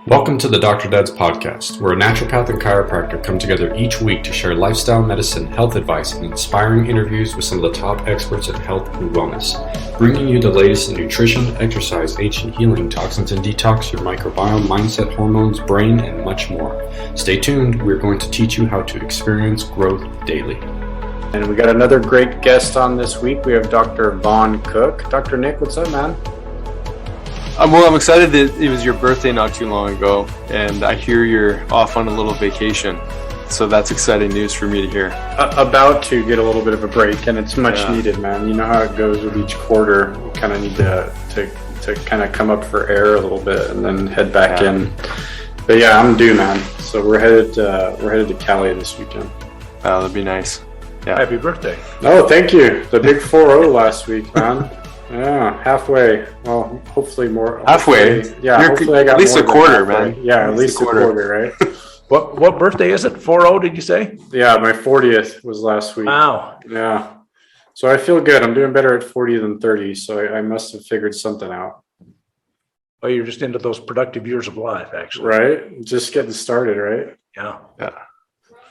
Welcome to the Dr. Dad's podcast, where a naturopath and chiropractor come together each week to share lifestyle medicine, health advice, and inspiring interviews with some of the top experts in health and wellness, bringing you the latest in nutrition, exercise, ancient healing, toxins and detox, your microbiome, mindset, hormones, brain, and much more. Stay tuned. We're going to teach you how to experience growth daily. And we got another great guest on this week. We have Dr. Vaughn Cook. Dr. Nick, what's up, man? Well, I'm excited that it was your birthday not too long ago, and I hear you're off on a little vacation. So that's exciting news for me to hear. About to get a little bit of a break, and it's much needed, man. You know how it goes with each quarter. You kind of need to kind of come up for air a little bit and then head back in. But yeah, I'm due, man. So we're headed to Cali this weekend. Wow, that'd be nice. Yeah. Happy birthday. Oh, thank you. The big 4-0 last week, man. Yeah, halfway. Well, hopefully more. Halfway? Hopefully I got at least more a quarter, halfway. man. Yeah, at least a quarter, right? What birthday is it? 4-0, did you say? Yeah, my 40th was last week. Wow. Yeah. So I feel good. I'm doing better at 40 than 30, so I must have figured something out. Well, you're just into those productive years of life, actually. Right? Just getting started, right? Yeah.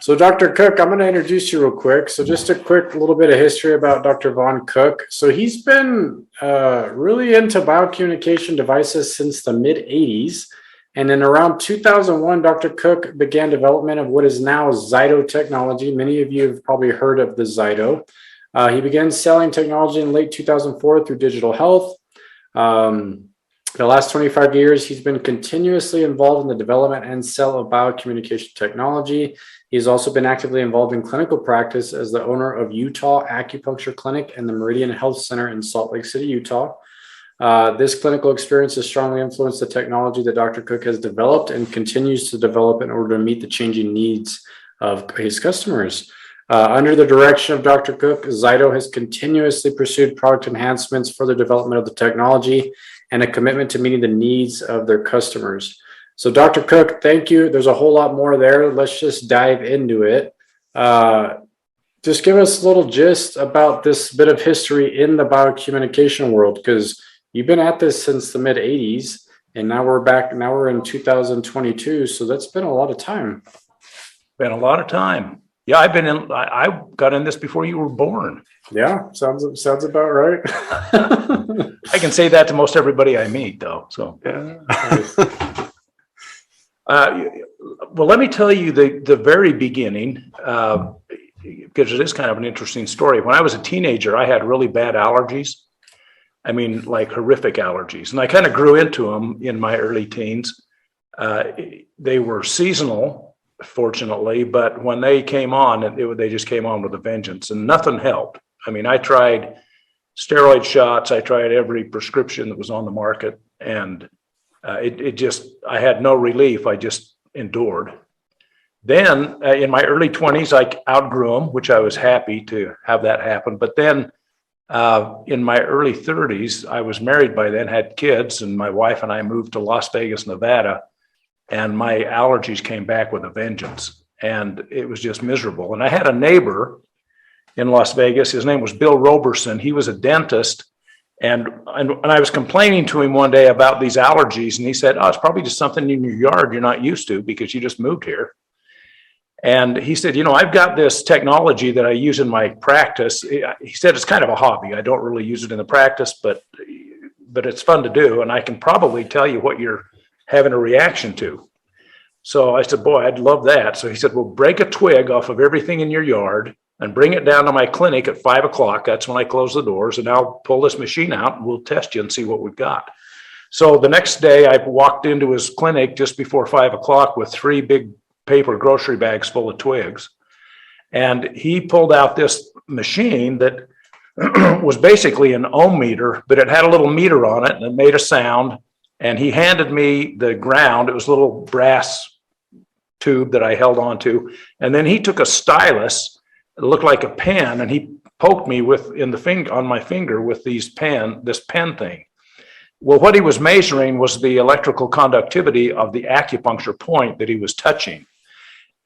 So Dr. Cook, I'm going to introduce you real quick. So just a quick little bit of history about Dr. Vaughn Cook. So he's been really into biocommunication devices since the mid-'80s. And in around 2001, Dr. Cook began development of what is now Zyto technology. Many of you have probably heard of the Zyto. He began selling technology in late 2004 through digital health. The last 25 years, he's been continuously involved in the development and sale of biocommunication technology. He's also been actively involved in clinical practice as the owner of Utah Acupuncture Clinic and the Meridian Health Center in Salt Lake City, Utah. This clinical experience has strongly influenced the technology that Dr. Cook has developed and continues to develop in order to meet the changing needs of his customers. Under the direction of Dr. Cook, ZYTO has continuously pursued product enhancements for the development of the technology and a commitment to meeting the needs of their customers. So Dr. Cook, thank you. There's a whole lot more there. Let's just dive into it. Just give us a little gist about this bit of history in the biocommunication world, because you've been at this since the mid-'80s, and now we're in 2022. So that's been a lot of time. Been a lot of time. Yeah, I got in this before you were born. Yeah, sounds about right. I can say that to most everybody I meet, though. So Yeah. well, let me tell you the very beginning, because it is kind of an interesting story. When I was a teenager, I had really bad allergies. I mean, like horrific allergies. And I kind of grew into them in my early teens. They were seasonal, fortunately, but when they came on, they just came on with a vengeance, and nothing helped. I mean, I tried steroid shots. I tried every prescription that was on the market, and I had no relief. I just endured. Then in my early 20s, I outgrew them, which I was happy to have that happen. But then in my early 30s, I was married by then, had kids, and my wife and I moved to Las Vegas, Nevada, and my allergies came back with a vengeance, and it was just miserable. And I had a neighbor in Las Vegas. His name was Bill Roberson. He was a dentist. And I was complaining to him one day about these allergies, and he said, "Oh, it's probably just something in your yard you're not used to because you just moved here." And he said, "I've got this technology that I use in my practice." He said, "It's kind of a hobby. I don't really use it in the practice, but it's fun to do, and I can probably tell you what you're having a reaction to." So I said, "Boy, I'd love that." So he said, "Well, break a twig off of everything in your yard and bring it down to my clinic at 5 o'clock. That's when I close the doors, and I'll pull this machine out and we'll test you and see what we've got." So the next day I walked into his clinic just before 5 o'clock with 3 big paper grocery bags full of twigs. And he pulled out this machine that was basically an ohm meter, but it had a little meter on it and it made a sound. And he handed me the ground. It was a little brass tube that I held onto. And then he took a stylus. It looked like a pen, and he poked me on my finger with this pen thing. Well, what he was measuring was the electrical conductivity of the acupuncture point that he was touching.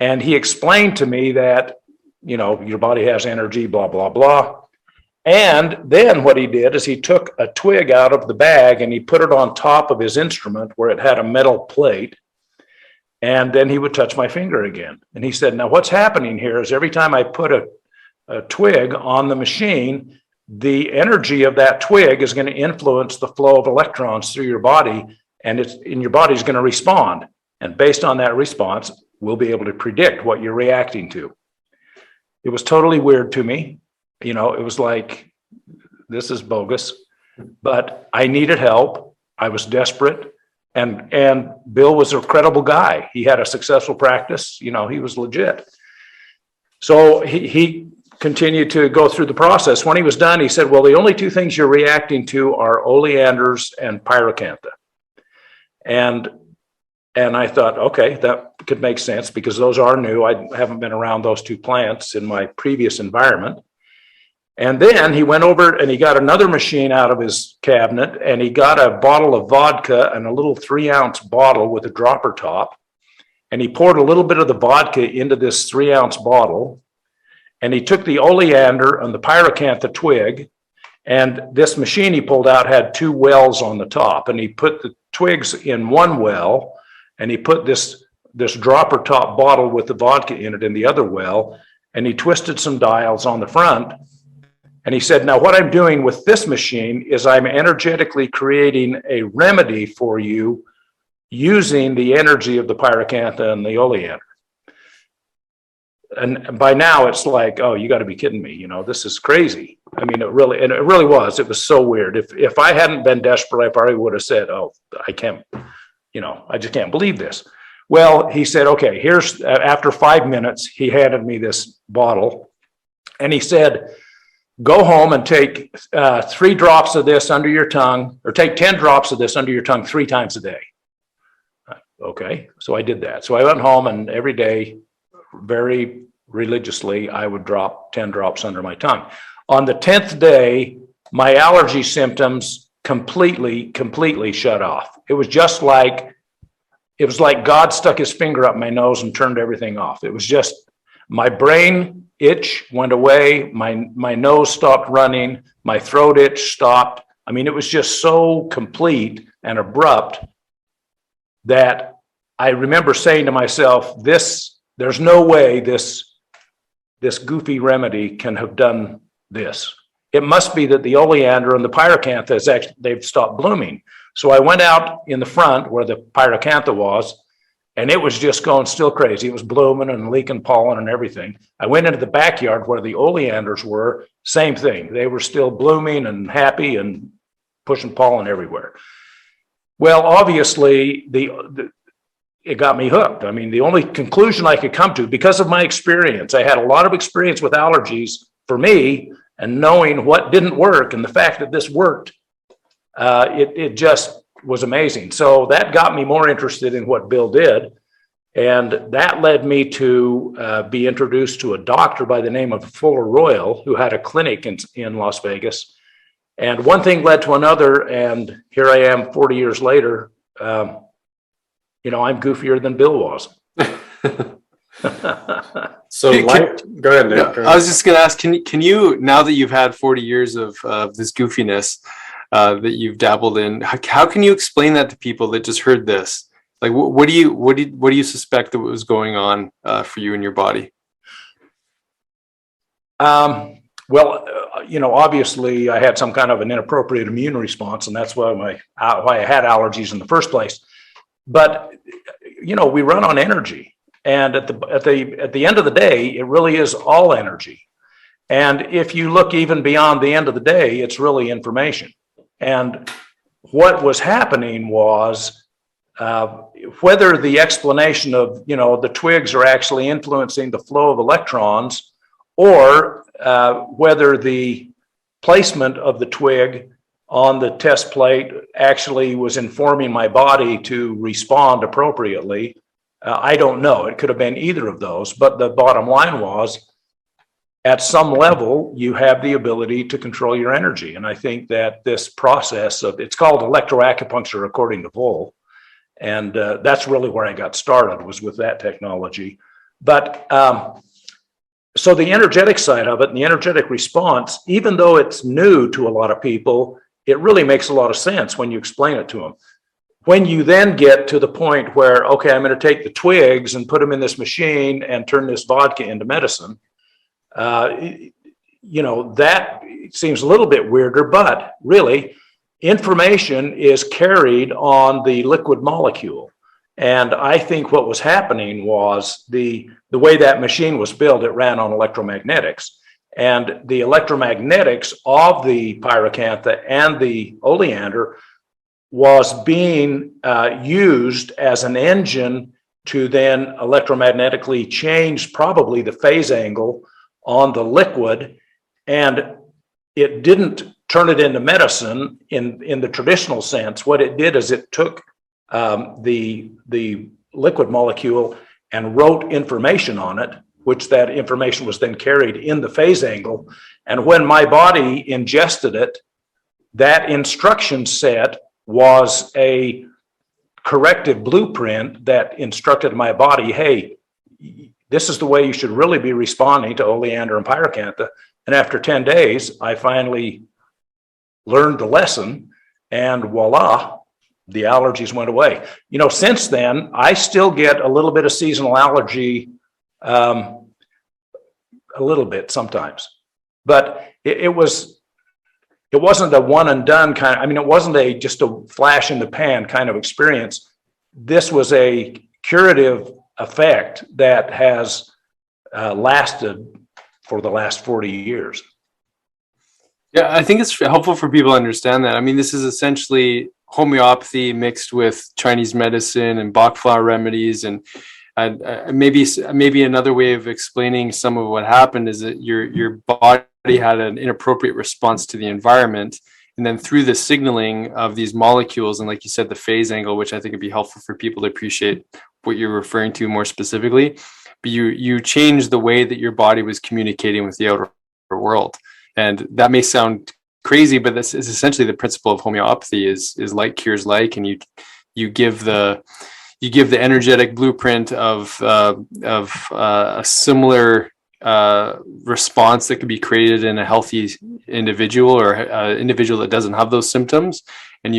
And he explained to me that, your body has energy, blah, blah, blah. And then what he did is he took a twig out of the bag and he put it on top of his instrument where it had a metal plate. And then he would touch my finger again. And he said, now what's happening here is every time I put a twig on the machine, the energy of that twig is going to influence the flow of electrons through your body, and your body's going to respond. And based on that response, we'll be able to predict what you're reacting to. It was totally weird to me. You know, it was like, this is bogus, but I needed help. I was desperate. And Bill was a credible guy. He had a successful practice. You know, he was legit. So he continued to go through the process. When he was done, he said, well, the only two things you're reacting to are oleanders and pyracantha. And I thought, okay, that could make sense because those are new. I haven't been around those two plants in my previous environment. And then he went over and he got another machine out of his cabinet, and he got a bottle of vodka and a little 3-ounce bottle with a dropper top. And he poured a little bit of the vodka into this 3-ounce bottle. And he took the oleander and the pyracantha twig, and this machine he pulled out had 2 wells on the top. And he put the twigs in one well, and he put this dropper top bottle with the vodka in it in the other well, and he twisted some dials on the front. And he said, now what I'm doing with this machine is I'm energetically creating a remedy for you using the energy of the pyracantha and the oleander. And by now it's like, oh, you got to be kidding me. You know, this is crazy. I mean, it really was. It was so weird. If I hadn't been desperate, I probably would have said, oh, I can't, you know, I just can't believe this. Well, he said, okay, here's, after 5 minutes, he handed me this bottle, and he said, go home and take 3 drops of this under your tongue, or take 10 drops of this under your tongue 3 times a day. Okay, so I did that. So I went home, and every day, very religiously, I would drop 10 drops under my tongue. On the 10th day, my allergy symptoms completely shut off. It was just like, it was like God stuck his finger up my nose and turned everything off. It was just, my brain itch went away, my nose stopped running, my throat itch stopped. I mean, it was just so complete and abrupt that I remember saying to myself, there's no way this goofy remedy can have done this. It must be that the oleander and the pyracantha they've stopped blooming. So I went out in the front where the pyracantha was, and it was just going still crazy. It was blooming and leaking pollen and everything. I went into the backyard where the oleanders were, same thing. They were still blooming and happy and pushing pollen everywhere. Well, obviously, it got me hooked. I mean, the only conclusion I could come to, because of my experience, I had a lot of experience with allergies for me, and knowing what didn't work and the fact that this worked, it just was amazing. So that got me more interested in what Bill did. And that led me to be introduced to a doctor by the name of Fuller Royal, who had a clinic in Las Vegas. And one thing led to another. And here I am 40 years later. You know, I'm goofier than Bill was. So, go ahead, Nick. I was just going to ask, can you, now that you've had 40 years of this goofiness that you've dabbled in, how can you explain that to people that just heard this? Like, what do you suspect that was going on for you in your body? Well, you know, obviously I had some kind of an inappropriate immune response, and that's why I had allergies in the first place. But, you know, we run on energy, and at the end of the day, it really is all energy. And if you look even beyond the end of the day, it's really information. And what was happening was, whether the explanation of, you know, the twigs are actually influencing the flow of electrons, or whether the placement of the twig on the test plate actually was informing my body to respond appropriately, I don't know. It could have been either of those, but the bottom line was, at some level, you have the ability to control your energy. And I think that this process it's called electroacupuncture, according to Vaughn. And that's really where I got started, was with that technology. But so the energetic side of it and the energetic response, even though it's new to a lot of people, it really makes a lot of sense when you explain it to them. when you then get to the point where, okay, I'm going to take the twigs and put them in this machine and turn this vodka into medicine, that seems a little bit weirder, but really information is carried on the liquid molecule. And I think what was happening was the way that machine was built, it ran on electromagnetics. And the electromagnetics of the pyracantha and the oleander was being used as an engine to then electromagnetically change probably the phase angle on the liquid. And it didn't turn it into medicine in the traditional sense. What it did is it took the liquid molecule and wrote information on it, which that information was then carried in the phase angle. And when my body ingested it, that instruction set was a corrective blueprint that instructed my body, hey, this is the way you should really be responding to oleander and pyracantha. And after 10 days, I finally learned the lesson, and voila, the allergies went away. Since then, I still get a little bit of seasonal allergy, a little bit sometimes, but it wasn't a one and done kind. It wasn't just a flash in the pan kind of experience. This was a curative effect that has lasted for the last 40 years. Yeah, I think it's helpful for people to understand that. This is essentially homeopathy mixed with Chinese medicine and Bach flower remedies, and maybe another way of explaining some of what happened is that your body had an inappropriate response to the environment, and then through the signaling of these molecules, and like you said, the phase angle, which I think would be helpful for people to appreciate what you're referring to more specifically, but you changed the way that your body was communicating with the outer world. And that may sound crazy, but this is essentially the principle of homeopathy: is like cures like, and you give the energetic blueprint of a similar response that could be created in a healthy individual or an individual that doesn't have those symptoms, and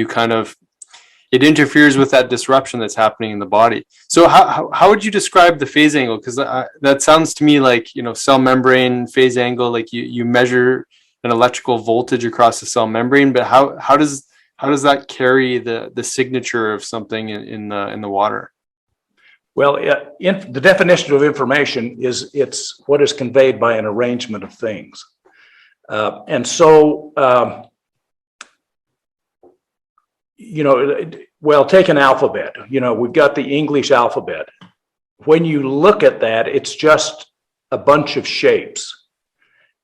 it interferes with that disruption that's happening in the body. So how would you describe the phase angle? Because that sounds to me like, cell membrane phase angle, like you measure an electrical voltage across the cell membrane, but how does that carry the signature of something in the water? Well, the definition of information is it's what is conveyed by an arrangement of things. Take an alphabet. We've got the English alphabet. When you look at that, it's just a bunch of shapes.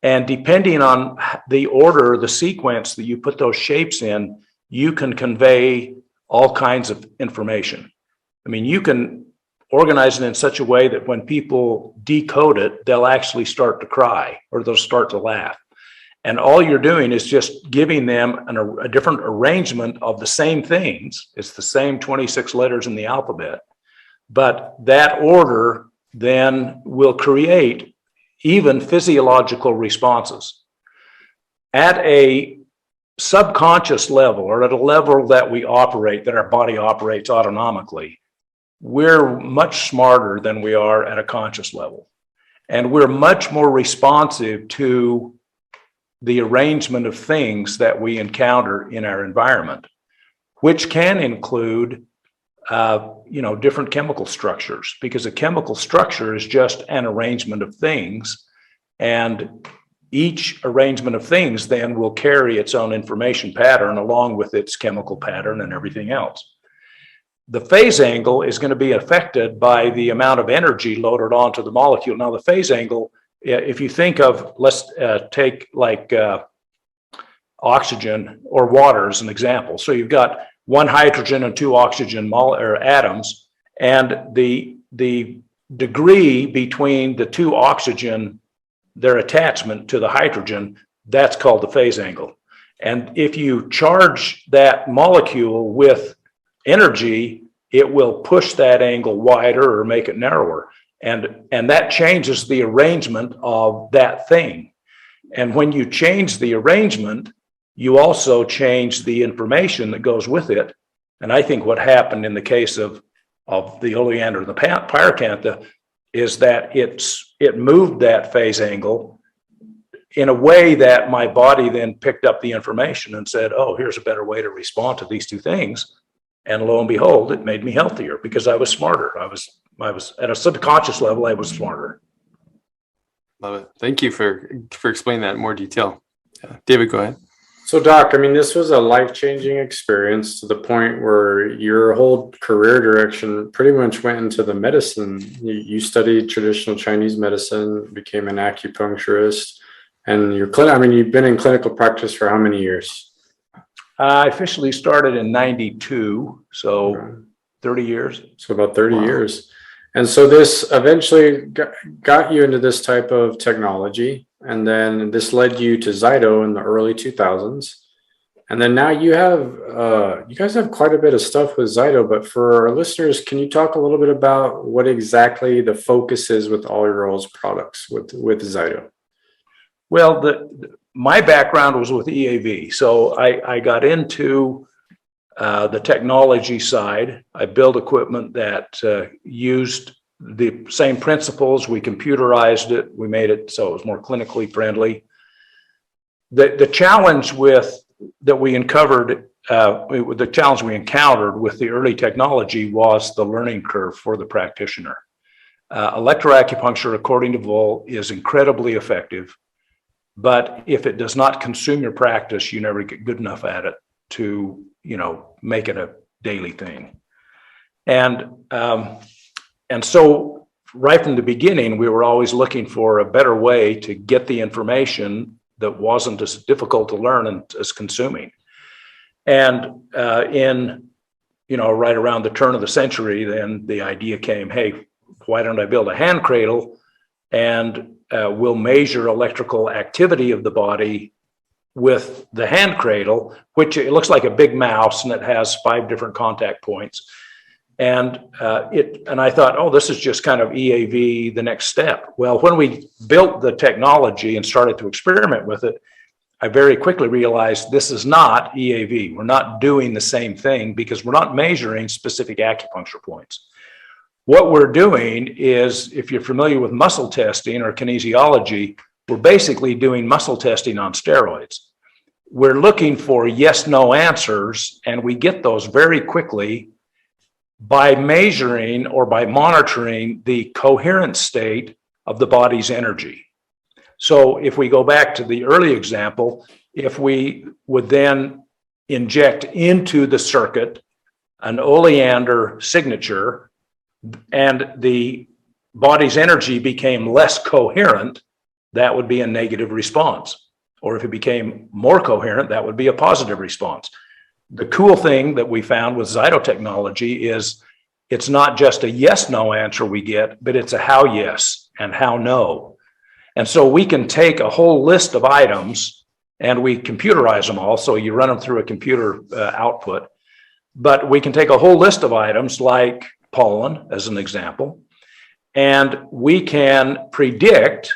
And depending on the order, the sequence that you put those shapes in, you can convey all kinds of information. You can organize it in such a way that when people decode it, they'll actually start to cry or they'll start to laugh. And all you're doing is just giving them a different arrangement of the same things. It's the same 26 letters in the alphabet, but that order then will create even physiological responses. At a subconscious level, or at a level that we operate, that our body operates autonomically, we're much smarter than we are at a conscious level. And we're much more responsive to the arrangement of things that we encounter in our environment, which can include, different chemical structures, because a chemical structure is just an arrangement of things. And each arrangement of things then will carry its own information pattern along with its chemical pattern and everything else. The phase angle is going to be affected by the amount of energy loaded onto the molecule. Now, the phase angle, if you think of, let's take like oxygen or water as an example. So you've got one hydrogen and two oxygen atoms, and the degree between the two oxygen, their attachment to the hydrogen, that's called the phase angle. And if you charge that molecule with energy, it will push that angle wider or make it narrower. And that changes the arrangement of that thing. And when you change the arrangement, you also change the information that goes with it. And I think what happened in the case of the oleander and the pyracantha is that it moved that phase angle in a way that my body then picked up the information and said, oh, here's a better way to respond to these two things. And lo and behold, it made me healthier because I was smarter. I was at a subconscious level, I was smarter. Love it. Thank you for explaining that in more detail. David, go ahead. So Doc, I mean, this was a life-changing experience to the point where your whole career direction pretty much went into the medicine. You studied traditional Chinese medicine, became an acupuncturist, and you've been in clinical practice for how many years? I officially started in 92, so 30 years. So about 30 years. And so this eventually got you into this type of technology. And then this led you to ZYTO in the early 2000s. And then now you guys have quite a bit of stuff with ZYTO, but for our listeners, can you talk a little bit about what exactly the focus is with all your all's products with ZYTO? Well, my background was with EAV. So I got into the technology side. I built equipment that used the same principles. We computerized it. We made it so it was more clinically friendly. The challenge that we encountered with the early technology was the learning curve for the practitioner. Electroacupuncture, according to Vaughn, is incredibly effective, but if it does not consume your practice, you never get good enough at it to, make it a daily thing. And so right from the beginning, we were always looking for a better way to get the information that wasn't as difficult to learn and as consuming. And right around the turn of the century, then the idea came, hey, why don't I build a hand cradle and we'll measure electrical activity of the body with the hand cradle, which it looks like a big mouse and it has 5 different contact points. And I thought, oh, this is just kind of EAV, the next step. Well, when we built the technology and started to experiment with it, I very quickly realized this is not EAV. We're not doing the same thing because we're not measuring specific acupuncture points. What we're doing is, if you're familiar with muscle testing or kinesiology, we're basically doing muscle testing on steroids. We're looking for yes, no answers, and we get those very quickly by measuring or by monitoring the coherent state of the body's energy. So if we go back to the early example, if we would then inject into the circuit an oleander signature and the body's energy became less coherent, that would be a negative response. Or if it became more coherent, that would be a positive response. The cool thing that we found with ZYTO technology is it's not just a yes, no answer we get, but it's a how yes and how no. And so we can take a whole list of items and we computerize them all. So you run them through a computer output, but we can take a whole list of items like pollen as an example, and we can predict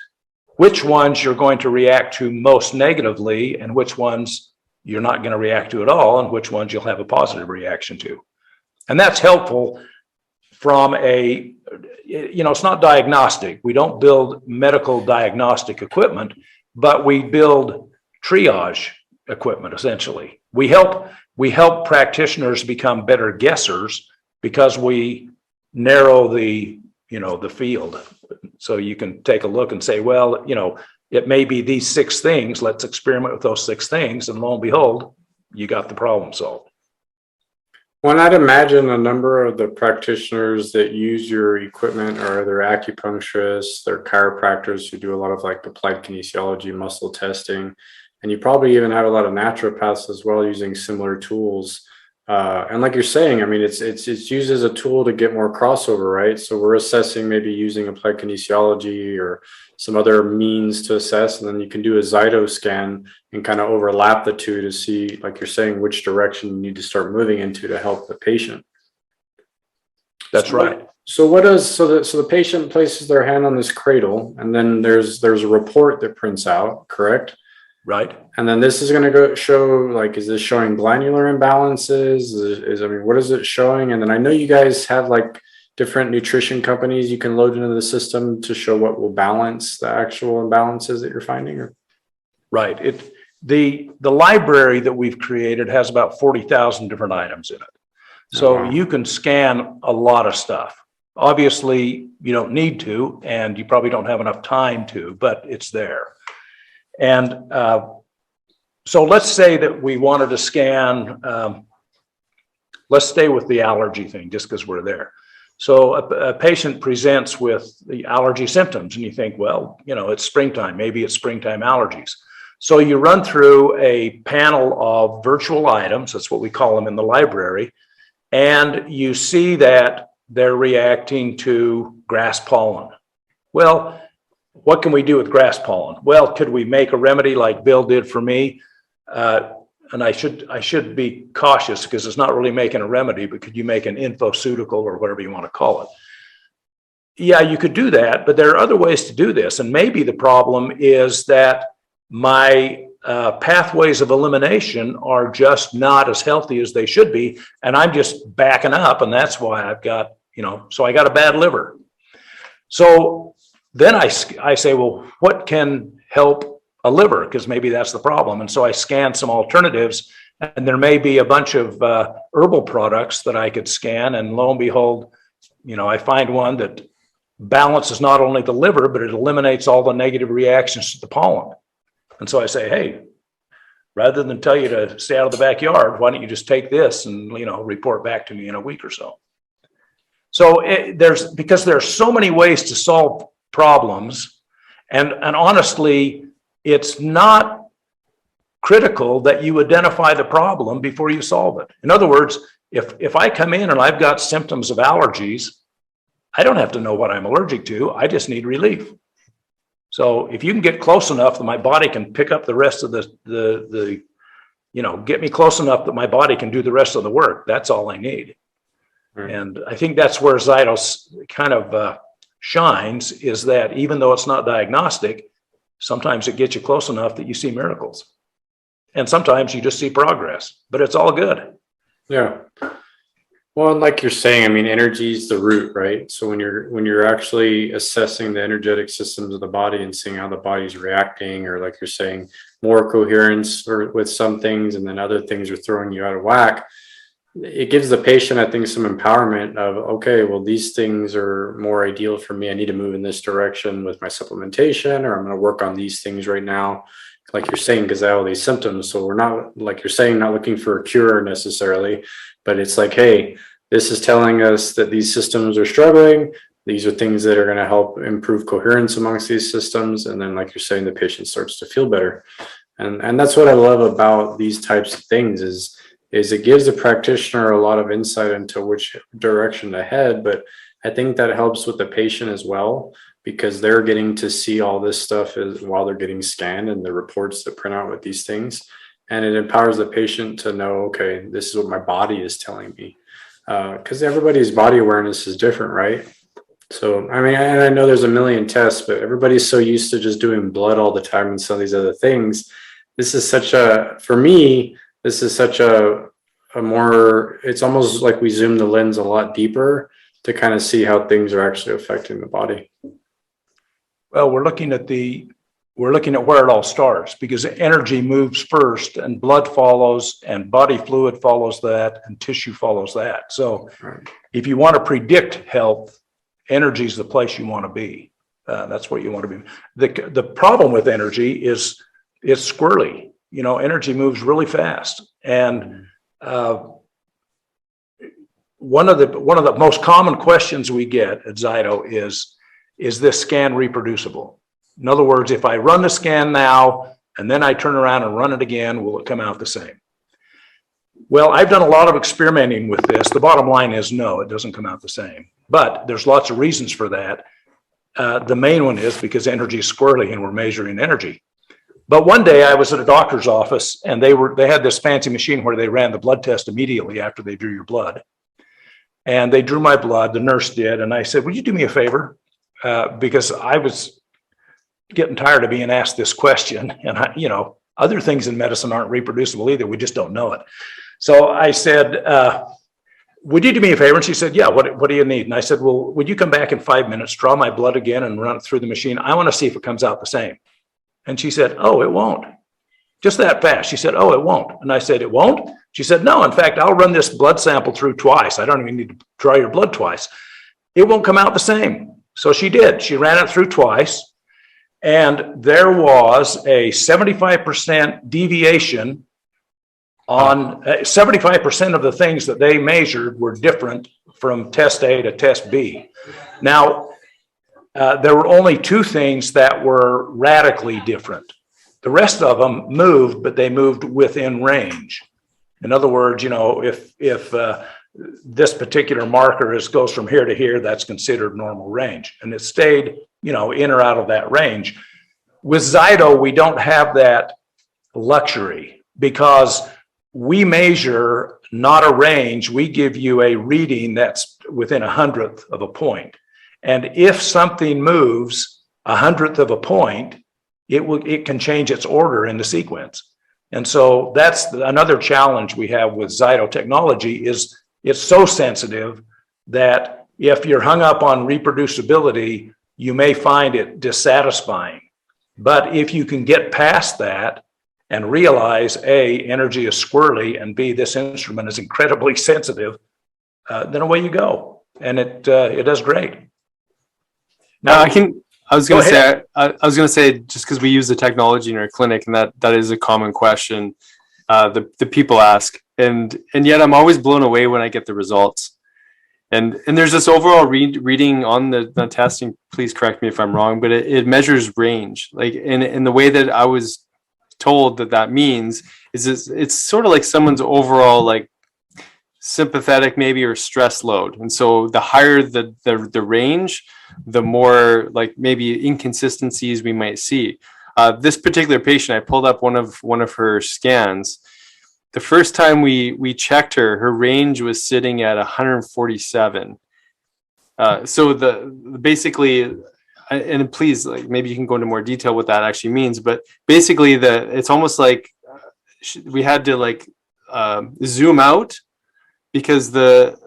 which ones you're going to react to most negatively and which ones you're not going to react to at all and which ones you'll have a positive reaction to. And that's helpful from it's not diagnostic. We don't build medical diagnostic equipment, but we build triage equipment, essentially. We help practitioners become better guessers because we narrow the field. So you can take a look and say, well, it may be these 6 things. Let's experiment with those 6 things. And lo and behold, you got the problem solved. Well, I'd imagine a number of the practitioners that use your equipment are either acupuncturists, they're chiropractors who do a lot of like applied kinesiology, muscle testing, and you probably even have a lot of naturopaths as well using similar tools. And like you're saying, I mean, it's used as a tool to get more crossover, right? So we're assessing maybe using applied kinesiology or some other means to assess, and then you can do a ZYTO scan and kind of overlap the two to see, like you're saying, which direction you need to start moving into to help the patient. That's right. So the patient places their hand on this cradle, and then there's a report that prints out, correct? Right. And then this is going to go show, like, is this showing glandular imbalances? I mean, what is it showing? And then I know you guys have like different nutrition companies you can load into the system to show what will balance the actual imbalances that you're finding. Or? Right. The library that we've created has about 40,000 different items in it. So Oh, wow. you can scan a lot of stuff. Obviously, you don't need to, and you probably don't have enough time to, but it's there. And so let's say that we wanted to scan, let's stay with the allergy thing just because we're there. So a patient presents with the allergy symptoms and you think, well, you know, it's springtime, maybe it's springtime allergies. So you run through a panel of virtual items, that's what we call them in the library, and you see that they're reacting to grass pollen. Well, what can we do with grass pollen? Well, could we make a remedy like Bill did for me? And I should be cautious because it's not really making a remedy, but could you make an infoceutical or whatever you want to call it? Yeah, you could do that, but there are other ways to do this. And maybe the problem is that my pathways of elimination are just not as healthy as they should be. And I'm just backing up. And that's why I've got, you know, so I got a bad liver. So then I say, well, what can help a liver? Because maybe that's the problem. And so I scan some alternatives and there may be a bunch of herbal products that I could scan. And lo and behold, you know, I find one that balances not only the liver, but it eliminates all the negative reactions to the pollen. And so I say, hey, rather than tell you to stay out of the backyard, why don't you just take this and, you know, report back to me in a week or so. So because there's so many ways to solve problems, and honestly, it's not critical that you identify the problem before you solve it. In other words, if I come in and I've got symptoms of allergies, I don't have to know what I'm allergic to. I just need relief. So if you can get close enough that my body can pick up the rest of the you know, get me close enough that my body can do the rest of the work, that's all I need. Right. And I think that's where ZYTO kind of shines, is that even though it's not diagnostic, sometimes it gets you close enough that you see miracles. And sometimes you just see progress, but it's all good. Yeah. Well, and like you're saying, I mean, energy is the root, right? So when you're actually assessing the energetic systems of the body and seeing how the body's reacting, or like you're saying, more coherence with some things, and then other things are throwing you out of whack, it gives the patient, I think, some empowerment of, okay, well, these things are more ideal for me. I need to move in this direction with my supplementation, or I'm going to work on these things right now, like you're saying, because I have all these symptoms. So we're not, like you're saying, not looking for a cure necessarily, but it's like, hey, this is telling us that these systems are struggling. These are things that are going to help improve coherence amongst these systems. And then, like you're saying, the patient starts to feel better. And that's what I love about these types of things is it gives the practitioner a lot of insight into which direction to head. But I think that helps with the patient as well, because they're getting to see all this stuff while they're getting scanned and the reports that print out with these things. And it empowers the patient to know, okay, this is what my body is telling me. Because everybody's body awareness is different, right? So, I mean, and I know there's a million tests, but everybody's so used to just doing blood all the time and some of these other things. This is such a, for me, this is such a more, it's almost like we zoom the lens a lot deeper to kind of see how things are actually affecting the body. Well, we're looking at where it all starts, because energy moves first and blood follows and body fluid follows that and tissue follows that. So right. If you want to predict health, energy is the place you want to be. That's what you want to be. The problem with energy is it's squirrely. You know, energy moves really fast. And one of the most common questions we get at ZYTO is this scan reproducible? In other words, if I run the scan now and then I turn around and run it again, will it come out the same? Well, I've done a lot of experimenting with this. The bottom line is no, it doesn't come out the same. But there's lots of reasons for that. The main one is because energy is squirrely and we're measuring energy. But one day I was at a doctor's office and they had this fancy machine where they ran the blood test immediately after they drew your blood. And they drew my blood, the nurse did, and I said, would you do me a favor? Because I was getting tired of being asked this question. And Other things in medicine aren't reproducible either. We just don't know it. So I said, would you do me a favor? And she said, yeah, what do you need? And I said, well, would you come back in 5 minutes, draw my blood again and run it through the machine? I want to see if it comes out the same. And she said, oh, it won't. Just that fast. She said, oh, it won't. And I said, it won't? She said, no, in fact, I'll run this blood sample through twice. I don't even need to draw your blood twice. It won't come out the same. So she did. She ran it through twice. And there was a 75% deviation on 75% of the things that they measured were different from test A to test B. Now, there were only 2 things that were radically different. The rest of them moved, but they moved within range. In other words, you know, if this particular marker goes from here to here, that's considered normal range. And it stayed, you know, in or out of that range. With ZYTO, we don't have that luxury because we measure not a range. We give you a reading that's within 100th of a point. And if something moves 100th of a point, it can change its order in the sequence. And so that's another challenge we have with ZYTO technology is it's so sensitive that if you're hung up on reproducibility, you may find it dissatisfying. But if you can get past that and realize A, energy is squirrely, and B, this instrument is incredibly sensitive, then away you go. And it does great. Now, I was going to say, just because we use the technology in our clinic, and that is a common question the people ask, and yet I'm always blown away when I get the results. And there's this overall reading on the testing. Please correct me if I'm wrong, but it measures range. Like in the way that I was told that means is it's sort of like someone's overall like sympathetic maybe or stress load. And so the higher the range, the more like maybe inconsistencies we might see. This particular patient, I pulled up one of her scans. The first time we checked her range was sitting at 147. So basically, and please, like maybe you can go into more detail what that actually means. But basically, it's almost like we had to like zoom out because the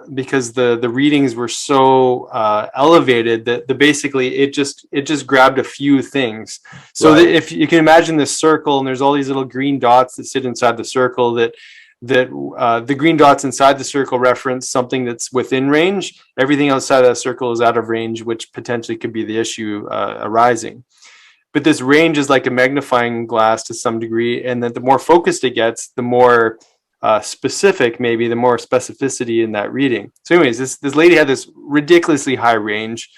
readings were so elevated that basically it just grabbed a few things. So right. That if you can imagine this circle and there's all these little green dots that sit inside the circle, that the green dots inside the circle reference something that's within range. Everything outside of that circle is out of range, which potentially could be the issue arising. But this range is like a magnifying glass to some degree, and that the more focused it gets, the more specific, maybe the more specificity in that reading. So anyways, this lady had this ridiculously high range.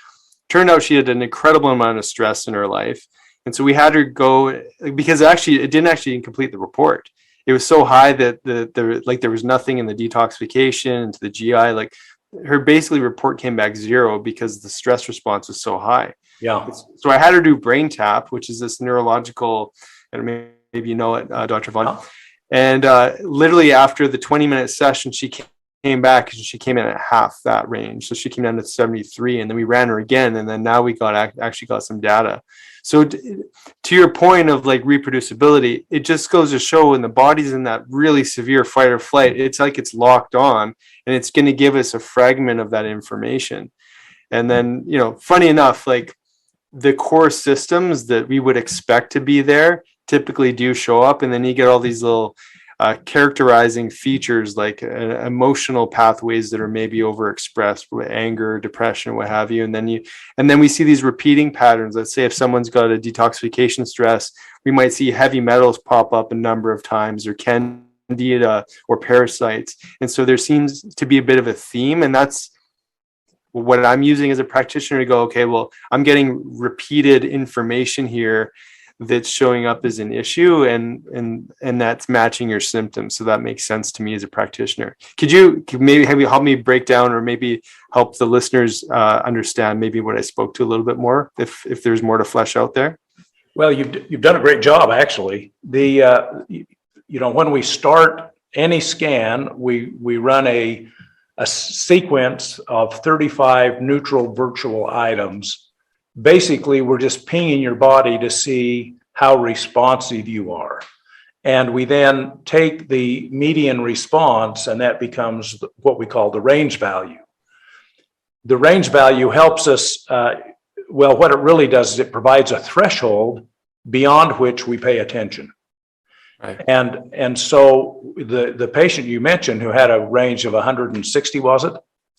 Turned out she had an incredible amount of stress in her life. And so we had her go, because it didn't actually complete the report. It was so high that there was nothing in the detoxification into the GI. Like her basically report came back 0 because the stress response was so high. Yeah. So I had her do brain tap, which is this neurological, and maybe you know it, Dr. Vaughn. Oh. And literally after the 20-minute session, she came back and she came in at half that range. So she came down to 73, and then we ran her again. And then now we actually got some data. So to your point of like reproducibility, it just goes to show when the body's in that really severe fight or flight, it's like it's locked on, and it's going to give us a fragment of that information. And then, you know, funny enough, like the core systems that we would expect to be there typically do show up, and then you get all these little characterizing features like emotional pathways that are maybe overexpressed with anger, depression, what have you. And then we see these repeating patterns. Let's say if someone's got a detoxification stress, we might see heavy metals pop up a number of times, or candida or parasites. And so there seems to be a bit of a theme, and that's what I'm using as a practitioner to go, okay, well, I'm getting repeated information here that's showing up as an issue, and that's matching your symptoms. So that makes sense to me as a practitioner. Could maybe help me break down, or maybe help the listeners understand maybe what I spoke to a little bit more, if there's more to flesh out there? Well, you've done a great job, actually. When we start any scan, we run a sequence of 35 neutral virtual items. Basically, we're just pinging your body to see how responsive you are. And we then take the median response, and that becomes what we call the range value. The range value helps us, well, what it really does is it provides a threshold beyond which we pay attention. Right. And so the patient you mentioned who had a range of 160, was it?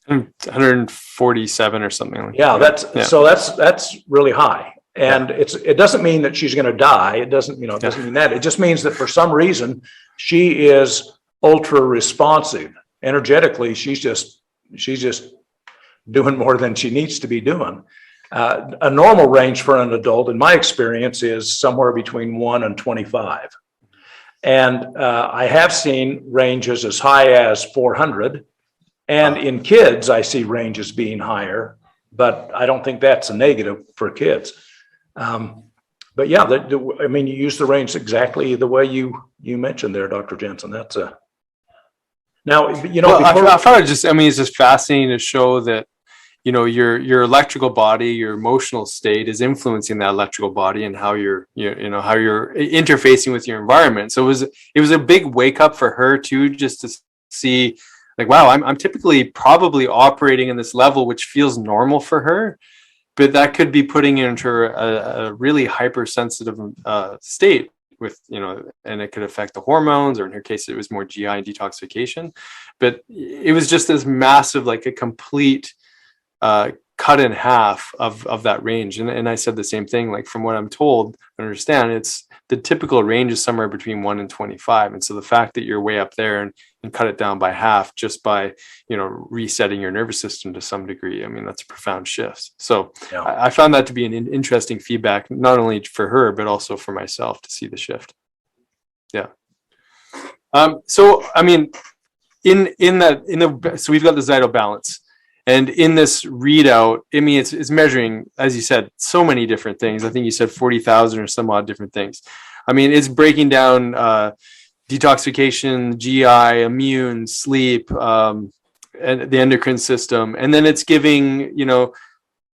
147 or something like Yeah, that. So that's really high. And it doesn't mean that she's going to die. It doesn't mean that. It just means that for some reason she is ultra responsive. Energetically, she's just doing more than she needs to be doing. A normal range for an adult, in my experience, is somewhere between 1 and 25. And I have seen ranges as high as 400. And in kids, I see ranges being higher, but I don't think that's a negative for kids. But yeah, I mean, you use the range exactly the way you mentioned there, Dr. Jensen. That's now, I thought it's just fascinating to show that, your electrical body, your emotional state is influencing that electrical body and how you're interfacing with your environment. So it was a big wake up for her too, just to see like, wow, I'm typically probably operating in this level, which feels normal for her, but that could be putting her into a really hypersensitive state with, and it could affect the hormones, or in her case, it was more GI and detoxification. But it was just this massive, like a complete cut in half of that range. And I said the same thing, like from what I'm told, I understand, it's the typical range is somewhere between 1 and 25. And so the fact that you're way up there and cut it down by half just by, resetting your nervous system to some degree, I mean, that's a profound shift. So yeah. I found that to be an interesting feedback, not only for her, but also for myself to see the shift. Yeah. So, I mean, so we've got the Zyto balance. And in this readout, I mean, it's measuring, as you said, so many different things. I think you said 40,000 or some odd different things. I mean, it's breaking down detoxification, GI, immune, sleep, and the endocrine system. And then it's giving,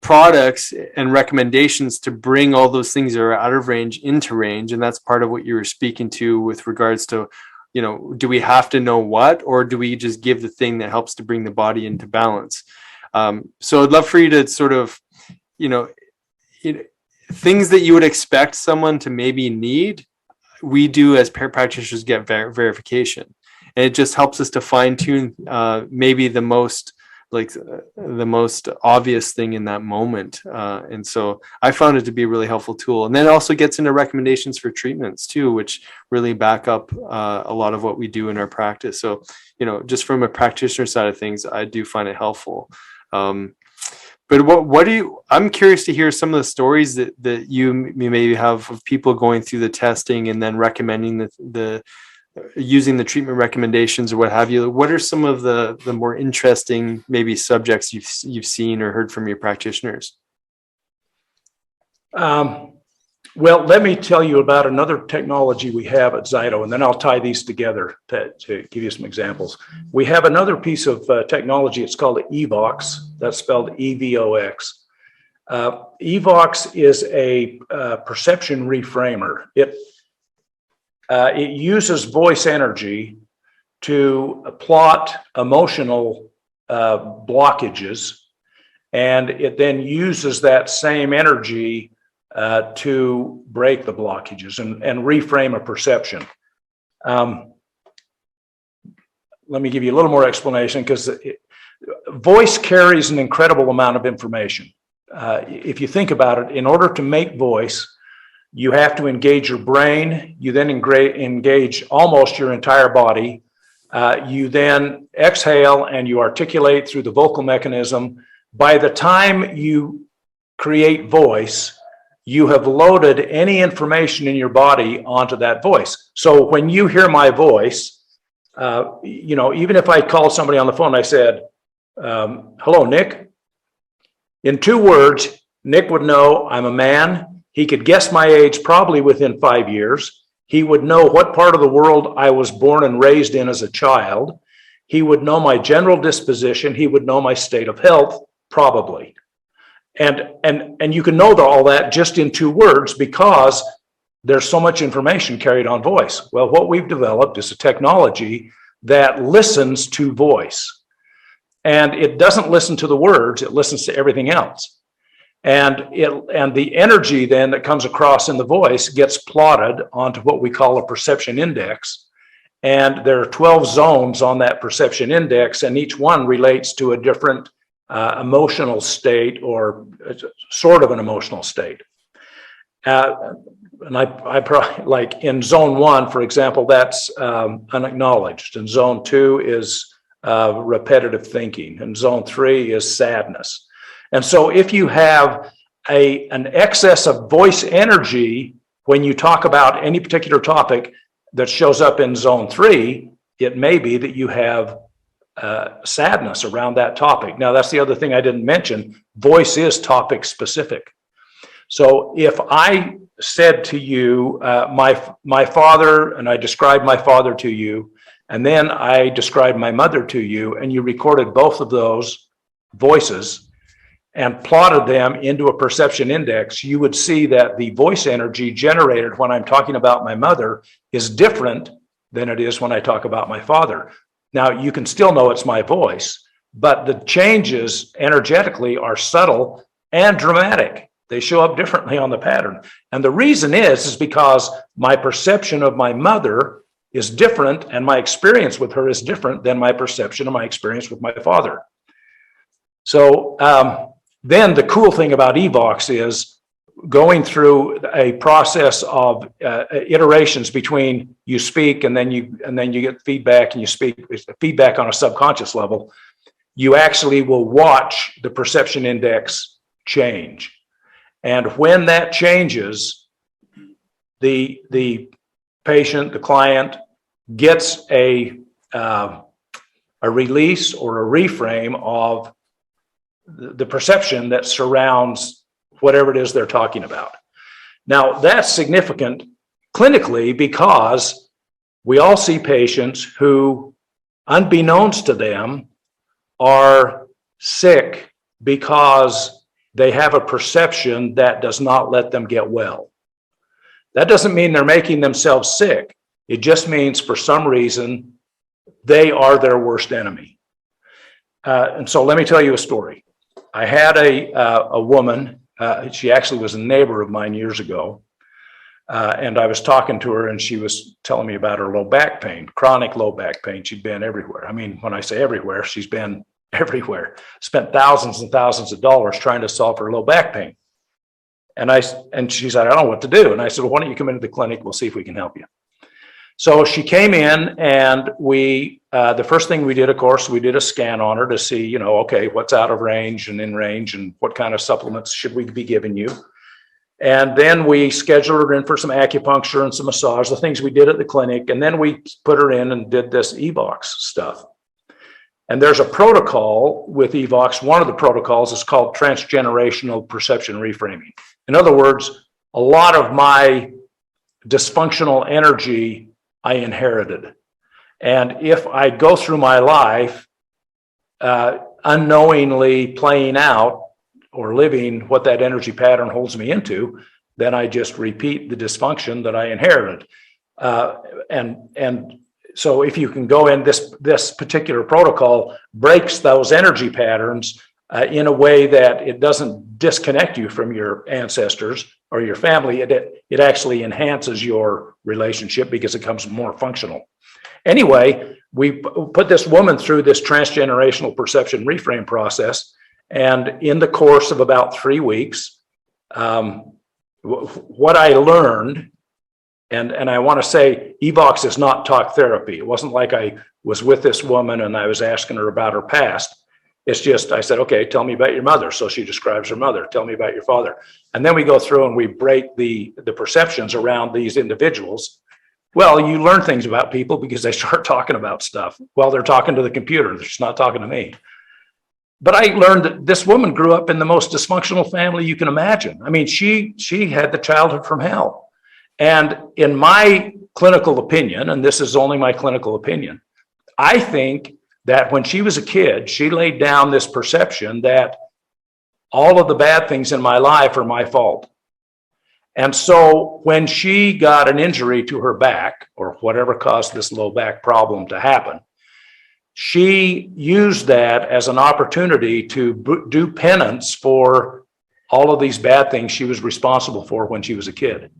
products and recommendations to bring all those things that are out of range into range. And that's part of what you were speaking to with regards to, do we have to know what, or do we just give the thing that helps to bring the body into balance? So I'd love for you to sort of, things that you would expect someone to maybe need, we do as practitioners get verification. And it just helps us to fine tune maybe the most obvious thing in that moment. And so I found it to be a really helpful tool. And then it also gets into recommendations for treatments too, which really back up a lot of what we do in our practice. So, just from a practitioner side of things, I do find it helpful. But I'm curious to hear some of the stories that you maybe have of people going through the testing and then recommending the using the treatment recommendations or what have you. What are some of the more interesting maybe subjects you've seen or heard from your practitioners? Well, let me tell you about another technology we have at ZYTO, and then I'll tie these together to give you some examples. We have another piece of technology. It's called EVOX. That's spelled EVOX. EVOX is a perception reframer. It uses voice energy to plot emotional blockages, and it then uses that same energy to break the blockages and reframe a perception. Let me give you a little more explanation, because voice carries an incredible amount of information. If you think about it, in order to make voice, you have to engage your brain. You then engage almost your entire body. You then exhale and you articulate through the vocal mechanism. By the time you create voice, you have loaded any information in your body onto that voice. So when you hear my voice, even if I called somebody on the phone, I said, hello, Nick. In 2 words, Nick would know I'm a man. He could guess my age probably within 5 years. He would know what part of the world I was born and raised in as a child. He would know my general disposition. He would know my state of health, probably. And you can know all that just in 2 words, because there's so much information carried on voice. Well, what we've developed is a technology that listens to voice. And it doesn't listen to the words, it listens to everything else. And the energy then that comes across in the voice gets plotted onto what we call a perception index. And there are 12 zones on that perception index, and each one relates to a different emotional state, or sort of an emotional state. And I probably, like in zone 1, for example, that's unacknowledged. And zone 2 is repetitive thinking. And zone 3 is sadness. And so if you have an excess of voice energy when you talk about any particular topic that shows up in zone 3, it may be that you have sadness around that topic. Now, that's the other thing I didn't mention. Voice is topic specific. So if I said to you, my father, and I described my father to you, and then I described my mother to you, and you recorded both of those voices and plotted them into a perception index, you would see that the voice energy generated when I'm talking about my mother is different than it is when I talk about my father. Now, you can still know it's my voice, but the changes energetically are subtle and dramatic. They show up differently on the pattern. And the reason is because my perception of my mother is different, and my experience with her is different than my perception of my experience with my father. So then the cool thing about Evox is going through a process of iterations between you speak and then you get feedback, and you speak feedback on a subconscious level. You actually will watch the perception index change. And when that changes, the patient, the client, gets a release or a reframe of the perception that surrounds whatever it is they're talking about. Now, that's significant clinically because we all see patients who, unbeknownst to them, are sick because they have a perception that does not let them get well. That doesn't mean they're making themselves sick. It just means for some reason they are their worst enemy. And so let me tell you a story. I had a woman, she actually was a neighbor of mine years ago, and I was talking to her, and she was telling me about her low back pain, chronic low back pain. She'd been everywhere. I mean, when I say everywhere, she's been everywhere, spent thousands and thousands of dollars trying to solve her low back pain. And she said, I don't know what to do. And I said, well, why don't you come into the clinic? We'll see if we can help you. So she came in, and the first thing we did, of course, we did a scan on her to see, okay, what's out of range and in range, and what kind of supplements should we be giving you. And then we scheduled her in for some acupuncture and some massage, the things we did at the clinic. And then we put her in and did this Evox stuff. And there's a protocol with Evox. One of the protocols is called transgenerational perception reframing. In other words, a lot of my dysfunctional energy I inherited. And if I go through my life unknowingly playing out or living what that energy pattern holds me into, then I just repeat the dysfunction that I inherited. And so if you can go in, this particular protocol breaks those energy patterns in a way that it doesn't disconnect you from your ancestors or your family. It actually enhances your relationship because it becomes more functional. Anyway, we put this woman through this transgenerational perception reframe process. And in the course of about 3 weeks, what I learned, and I want to say Evox is not talk therapy. It wasn't like I was with this woman and I was asking her about her past. It's just, I said, okay, tell me about your mother. So she describes her mother. Tell me about your father. And then we go through and we break the perceptions around these individuals. Well, you learn things about people because they start talking about stuff. Well, they're talking to the computer. They're just not talking to me. But I learned that this woman grew up in the most dysfunctional family you can imagine. I mean, she had the childhood from hell. And in my clinical opinion, and this is only my clinical opinion, I think that when she was a kid, she laid down this perception that all of the bad things in my life are my fault. And so when she got an injury to her back, or whatever caused this low back problem to happen, she used that as an opportunity to do penance for all of these bad things she was responsible for when she was a kid.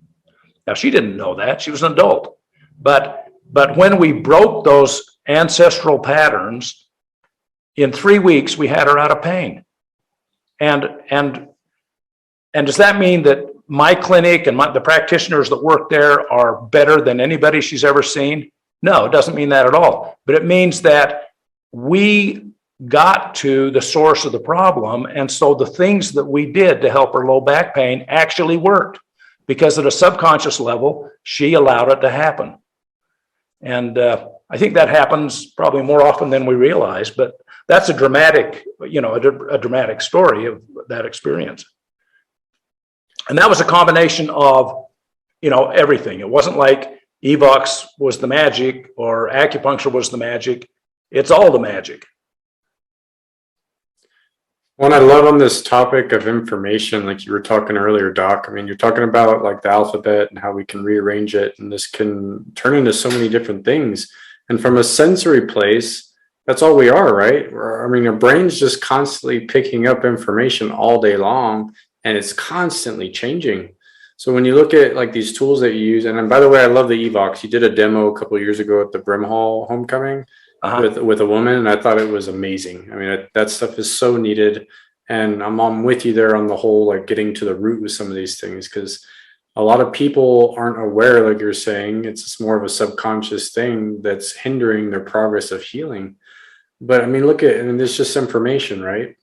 Now, she didn't know that. She was an adult. But when we broke those ancestral patterns, in 3 weeks, we had her out of pain. And does that mean that my clinic and the practitioners that work there are better than anybody she's ever seen? No, it doesn't mean that at all. But it means that we got to the source of the problem. And so the things that we did to help her low back pain actually worked, because at a subconscious level, she allowed it to happen. And I think that happens probably more often than we realize, but that's a dramatic, a dramatic story of that experience. And that was a combination of, everything. It wasn't like Evox was the magic or acupuncture was the magic. It's all the magic. One I love on this topic of information, like you were talking earlier, Doc. I mean, you're talking about like the alphabet and how we can rearrange it, and this can turn into so many different things. And from a sensory place, that's all we are, right? I mean, our brain's just constantly picking up information all day long, and it's constantly changing. So when you look at like these tools that you use, and by the way, I love the Evox. You did a demo a couple of years ago at the Brimhall homecoming. With a woman, and I thought it was amazing. I mean, that stuff is so needed, and I'm with you there on the whole, like getting to the root with some of these things, because a lot of people aren't aware, like you're saying, it's just more of a subconscious thing that's hindering their progress of healing. But I mean, there's just information, right?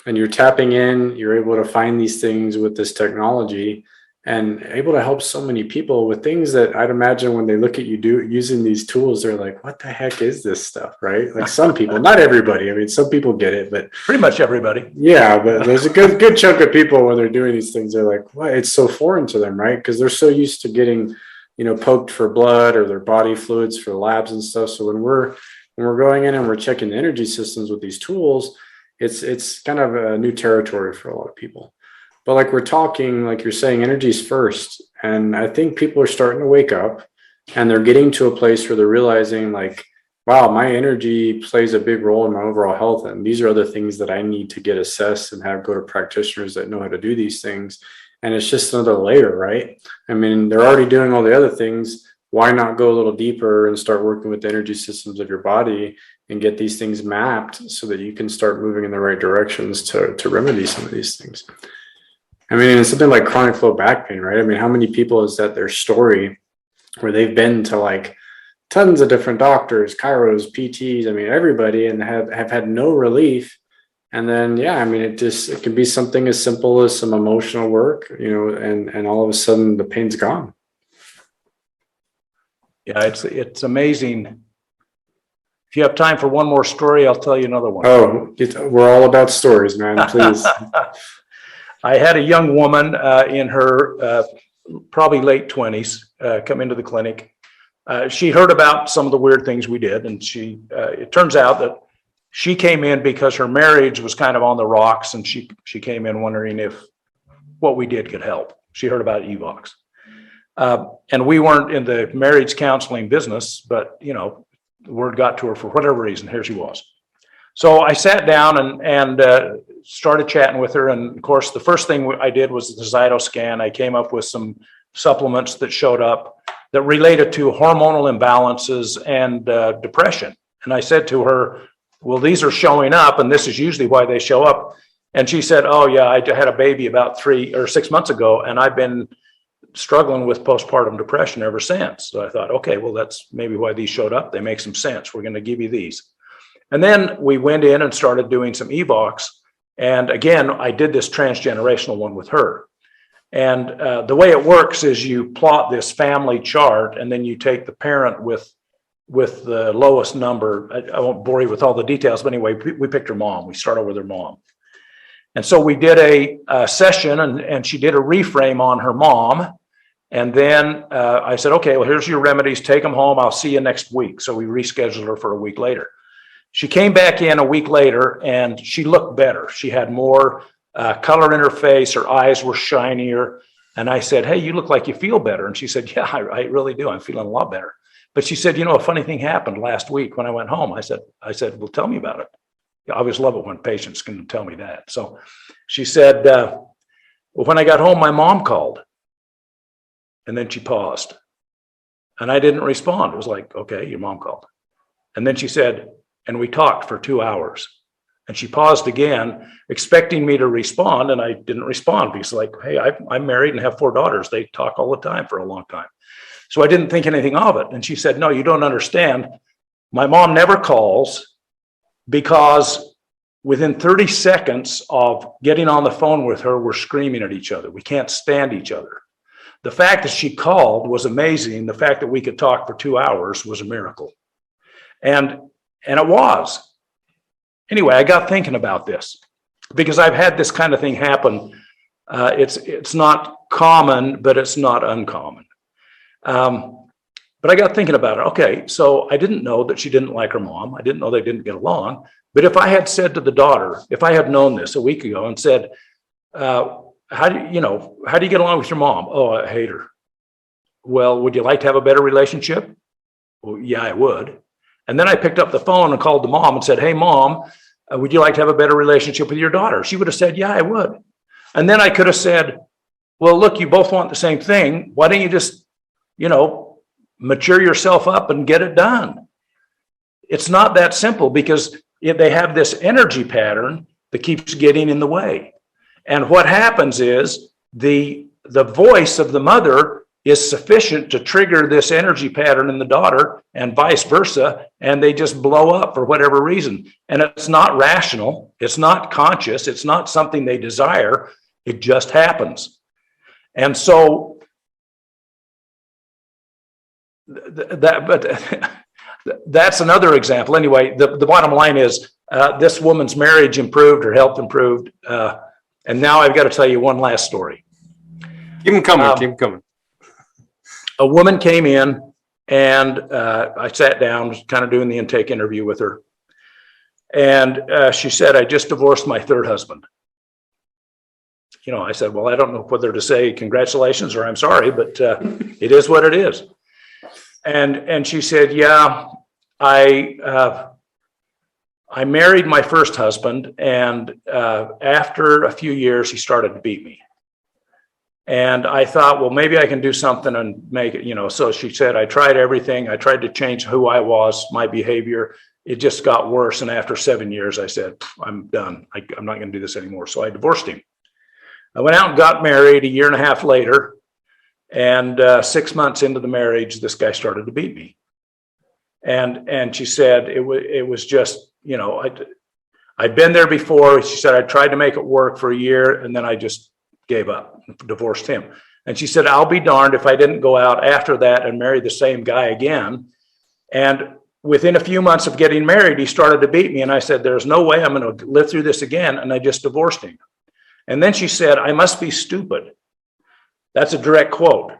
And you're tapping in, you're able to find these things with this technology, and able to help so many people with things that I'd imagine when they look at you using these tools, they're like, what the heck is this stuff, right? Like some people, not everybody. I mean, some people get it, but pretty much everybody. Yeah, but there's a good chunk of people when they're doing these things, they're like, what? It's so foreign to them, right? Because they're so used to getting, poked for blood or their body fluids for labs and stuff. So when we're going in and we're checking the energy systems with these tools, it's kind of a new territory for a lot of people. But like we're talking, like you're saying, energy's first. And I think people are starting to wake up, and they're getting to a place where they're realizing like, wow, my energy plays a big role in my overall health. And these are other things that I need to get assessed and go to practitioners that know how to do these things. And it's just another layer, right? I mean, they're already doing all the other things. Why not go a little deeper and start working with the energy systems of your body and get these things mapped so that you can start moving in the right directions to remedy some of these things? I mean, it's something like chronic low back pain, right? I mean, how many people is that their story where they've been to like tons of different doctors, chiros, PTs, I mean, everybody, and have had no relief. And then, yeah, I mean, it can be something as simple as some emotional work, and all of a sudden the pain's gone. Yeah, it's amazing. If you have time for one more story, I'll tell you another one. Oh, we're all about stories, man, please. I had a young woman in her probably late 20s come into the clinic. She heard about some of the weird things we did, and it turns out that she came in because her marriage was kind of on the rocks, and she came in wondering if what we did could help. She heard about Evox. And we weren't in the marriage counseling business, but the word got to her for whatever reason. Here she was. So I sat down and started chatting with her. And of course, the first thing I did was the Zyto scan. I came up with some supplements that showed up that related to hormonal imbalances and depression. And I said to her, well, these are showing up, and this is usually why they show up. And she said, oh yeah, I had a baby about 3 or 6 months ago, and I've been struggling with postpartum depression ever since. So I thought, okay, well, that's maybe why these showed up. They make some sense. We're going to give you these. And then we went in and started doing some Evox. And again, I did this transgenerational one with her. And the way it works is you plot this family chart, and then you take the parent with the lowest number. I won't bore you with all the details, but anyway, we picked her mom. We started with her mom. And so we did a session, and she did a reframe on her mom. And then I said, okay, well, here's your remedies. Take them home. I'll see you next week. So we rescheduled her for a week later. She came back in a week later, and she looked better. She had more color in her face. Her eyes were shinier. And I said, hey, you look like you feel better. And she said, yeah, I really do. I'm feeling a lot better. But she said, you know, a funny thing happened last week when I went home. I said, well, tell me about it. I always love it when patients can tell me that. So she said, well, when I got home, my mom called. And then she paused. And I didn't respond. It was like, okay, your mom called. And then she said, and we talked for 2 hours. And she paused again, expecting me to respond. And I didn't respond because, like, hey, I'm married and have 4 daughters. They talk all the time for a long time. So I didn't think anything of it. And she said, no, you don't understand. My mom never calls because within 30 seconds of getting on the phone with her, we're screaming at each other. We can't stand each other. The fact that she called was amazing. The fact that we could talk for 2 hours was a miracle. And it was. Anyway, I got thinking about this because I've had this kind of thing happen. It's not common, but it's not uncommon. But I got thinking about it. Okay, so I didn't know that she didn't like her mom. I didn't know they didn't get along. But if I had said to the daughter, if I had known this a week ago and said, how do you get along with your mom? Oh, I hate her. Well, would you like to have a better relationship? Well, yeah, I would. And then I picked up the phone and called the mom and said, hey, mom, would you like to have a better relationship with your daughter? She would have said, yeah, I would. And then I could have said, well, look, you both want the same thing. Why don't you just, mature yourself up and get it done? It's not that simple because they have this energy pattern that keeps getting in the way. And what happens is the voice of the mother is sufficient to trigger this energy pattern in the daughter and vice versa, and they just blow up for whatever reason. And it's not rational, it's not conscious, it's not something they desire, it just happens. And so that's another example. Anyway, the bottom line is this woman's marriage improved, her health improved, and now I've got to tell you one last story. Keep them coming, keep them coming. A woman came in and I sat down, kind of doing the intake interview with her. And she said, I just divorced my 3rd husband. I said, well, I don't know whether to say congratulations or I'm sorry, but it is what it is. And she said, yeah, I married my 1st husband. And after a few years, he started to beat me. And I thought, well, maybe I can do something and make it, So she said, I tried everything. I tried to change who I was, my behavior. It just got worse. And after 7 years, I said, I'm done. I'm not going to do this anymore. So I divorced him. I went out and got married a year and a half later. And 6 months into the marriage, this guy started to beat me. And she said, it was just, I'd been there before. She said, I tried to make it work for a year and then I just gave up, divorced him. And she said, I'll be darned if I didn't go out after that and marry the same guy again. And within a few months of getting married, he started to beat me. And I said, there's no way I'm going to live through this again. And I just divorced him. And then she said, I must be stupid. That's a direct quote.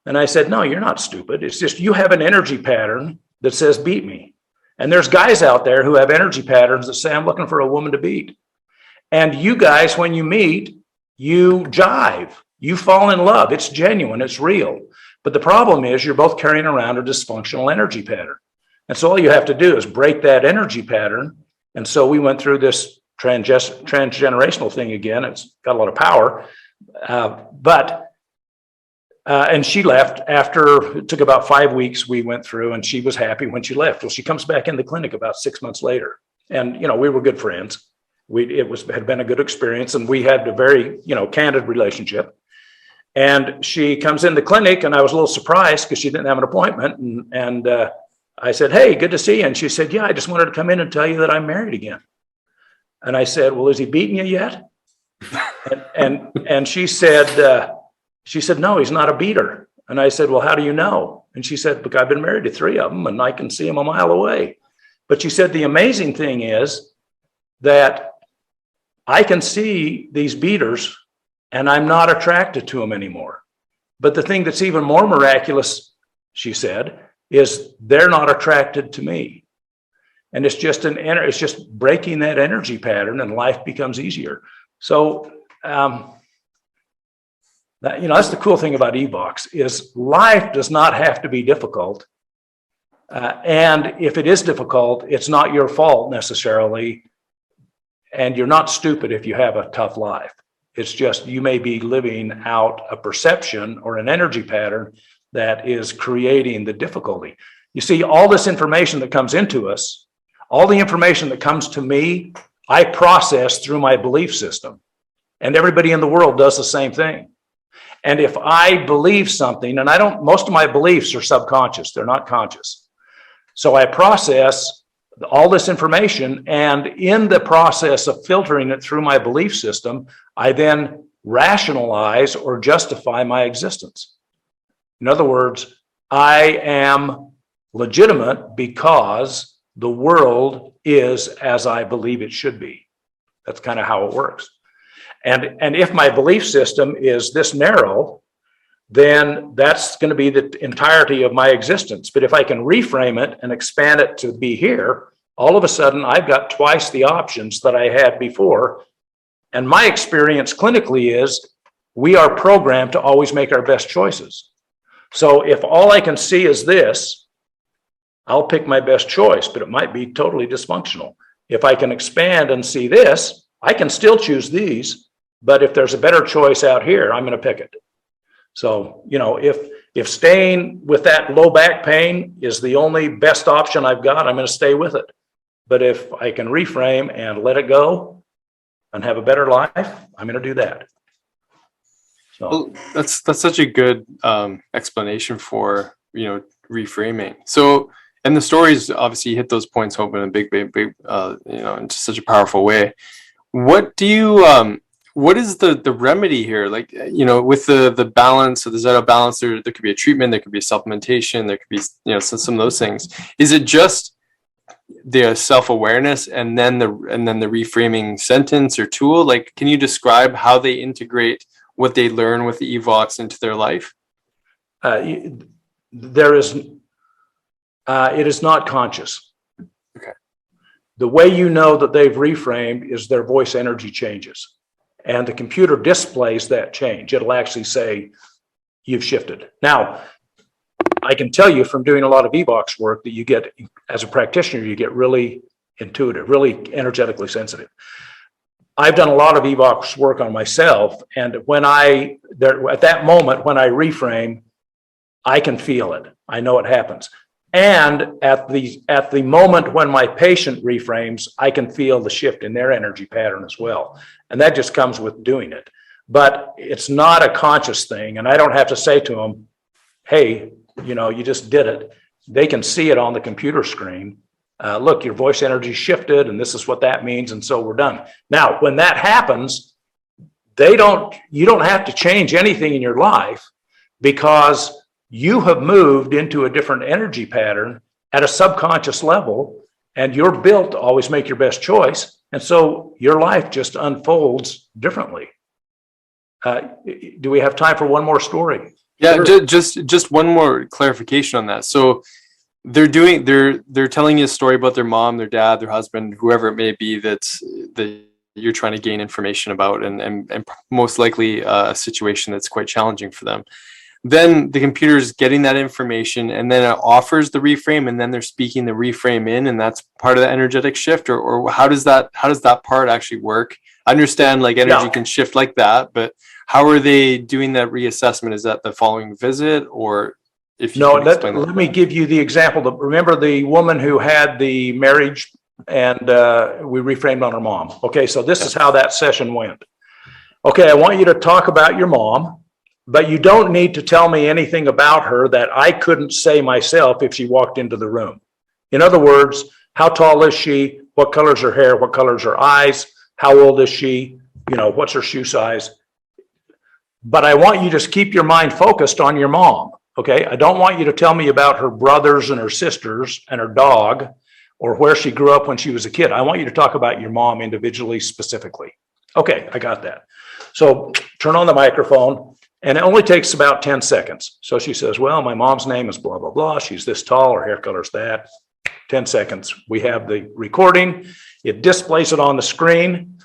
And I said, no, you're not stupid. It's just you have an energy pattern that says beat me. And there's guys out there who have energy patterns that say, I'm looking for a woman to beat. And you guys, when you meet, you jive, you fall in love. It's genuine, it's real. But the problem is you're both carrying around a dysfunctional energy pattern. And so all you have to do is break that energy pattern. And so we went through this transgenerational thing again. It's got a lot of power. And she left after, it took about 5 weeks we went through, and she was happy when she left. Well, she comes back in the clinic about 6 months later. And, we were good friends. Had been a good experience, and we had a very, candid relationship. And she comes in the clinic, and I was a little surprised because she didn't have an appointment. And I said, hey, good to see you. And she said, yeah, I just wanted to come in and tell you that I'm married again. And I said, well, is he beating you yet? and she said, no, he's not a beater. And I said, well, how do you know? And she said, because I've been married to 3 of them, and I can see him a mile away. But she said, the amazing thing is that I can see these beaters and I'm not attracted to them anymore. But the thing that's even more miraculous, she said, is they're not attracted to me. And it's just it's just breaking that energy pattern and life becomes easier. So That's the cool thing about eVox is life does not have to be difficult. And if it is difficult, it's not your fault necessarily. And you're not stupid if you have a tough life. It's just you may be living out a perception or an energy pattern that is creating the difficulty. You see, all this information that comes into us, all the information that comes to me, I process through my belief system. And everybody in the world does the same thing. And if I believe something, and most of my beliefs are subconscious, they're not conscious. So I process all this information, and in the process of filtering it through my belief system, I then rationalize or justify my existence. In other words, I am legitimate because the world is as I believe it should be. That's kind of how it works. And if my belief system is this narrow, then that's going to be the entirety of my existence. But if I can reframe it and expand it to be here, all of a sudden I've got twice the options that I had before. And my experience clinically is we are programmed to always make our best choices. So if all I can see is this, I'll pick my best choice, but it might be totally dysfunctional. If I can expand and see this, I can still choose these, but if there's a better choice out here, I'm going to pick it. So, if staying with that low back pain is the only best option I've got, I'm going to stay with it. But if I can reframe and let it go and have a better life, I'm going to do that. So well, that's such a good explanation for, reframing. So, and the stories obviously hit those points home in a big, in just such a powerful way. What do you, what is the remedy here? Like, with the balance of the ZYTO balance, there could be a treatment, there could be a supplementation, there could be, some of those things. Is it just the self-awareness and then the reframing sentence or tool? Like, can you describe how they integrate what they learn with the eVox into their life? It is not conscious. Okay. The way you know that they've reframed is their voice energy changes. And the computer displays that change. It'll actually say, you've shifted. Now, I can tell you from doing a lot of eVox work that you get, as a practitioner, you get really intuitive, really energetically sensitive. I've done a lot of eVox work on myself. And at that moment, when I reframe, I can feel it. I know it happens. And at the moment when my patient reframes, I can feel the shift in their energy pattern as well. And that just comes with doing it. But it's not a conscious thing. And I don't have to say to them, hey, you just did it. They can see it on the computer screen. Look, your voice energy shifted, and this is what that means. And so we're done. Now, when that happens, you don't have to change anything in your life because you have moved into a different energy pattern at a subconscious level, and you're built to always make your best choice. And so your life just unfolds differently. Do we have time for one more story? Yeah, sure. just one more clarification on that. So they're telling you a story about their mom, their dad, their husband, whoever it may be that you're trying to gain information about, and most likely a situation that's quite challenging for them. Then the computer is getting that information, and then it offers the reframe, and then they're speaking the reframe in, and that's part of the energetic shift. Or how does that part actually work? I understand like energy can shift like that, but how are they doing that reassessment? Is that the following visit, or if you can explain that? Let me give you the example. Remember the woman who had the marriage, and we reframed on her mom. Okay, so this is how that session went. Okay, I want you to talk about your mom. But you don't need to tell me anything about her that I couldn't say myself if she walked into the room. In other words, how tall is she? What color's her hair? What color's her eyes? How old is she? What's her shoe size? But I want you to just keep your mind focused on your mom, okay? I don't want you to tell me about her brothers and her sisters and her dog or where she grew up when she was a kid. I want you to talk about your mom individually, specifically. Okay, I got that. So turn on the microphone. And it only takes about 10 seconds. So she says, well, my mom's name is blah, blah, blah. She's this tall, her hair color's that. 10 seconds. We have the recording. It displays it on the screen.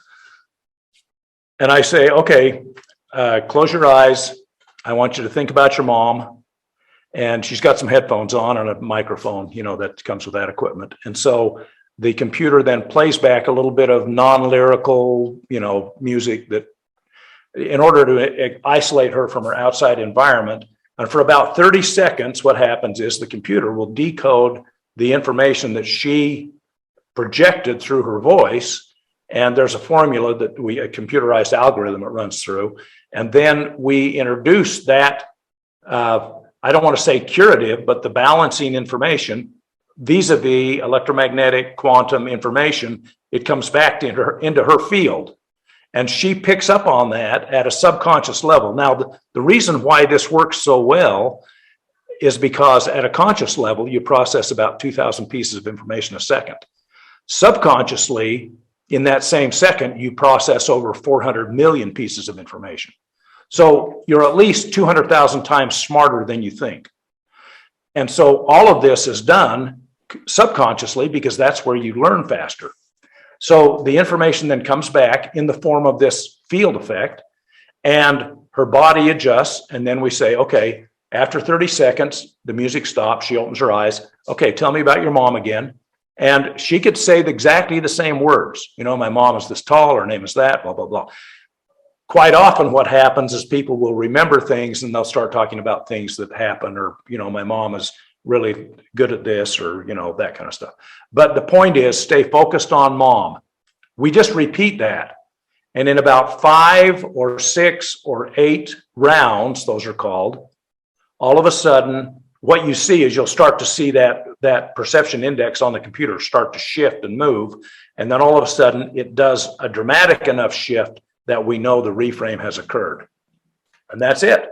And I say, okay, close your eyes I want you to think about your mom. And she's got some headphones on and a microphone, you know, that comes with that equipment. And so the computer then plays back a little bit of non-lyrical, you know, music that in order to isolate her from her outside environment. And for about 30 seconds, what happens is the computer will decode the information that she projected through her voice. And there's a formula that a computerized algorithm it runs through. And then we introduce that, I don't want to say curative, but the balancing information vis-a-vis electromagnetic quantum information. It comes back into her field. And she picks up on that at a subconscious level. Now, the reason why this works so well is because at a conscious level, you process about 2,000 pieces of information a second. Subconsciously, in that same second, you process over 400 million pieces of information. So you're at least 200,000 times smarter than you think. And so all of this is done subconsciously because that's where you learn faster. So the information then comes back in the form of this field effect, and her body adjusts. And then we say, okay, after 30 seconds, the music stops. She opens her eyes. Okay, tell me about your mom again. And she could say exactly the same words. You know, my mom is this tall, her name is that, blah, blah, blah. Quite often what happens is people will remember things and they'll start talking about things that happen, or, you know, my mom is really good at this, or, you know, that kind of stuff. But the point is, stay focused on mom. We just repeat that. And in about 5 or 6 or 8 rounds, those are called, all of a sudden, what you see is you'll start to see that perception index on the computer start to shift and move. And then all of a sudden, it does a dramatic enough shift that we know the reframe has occurred. And that's it.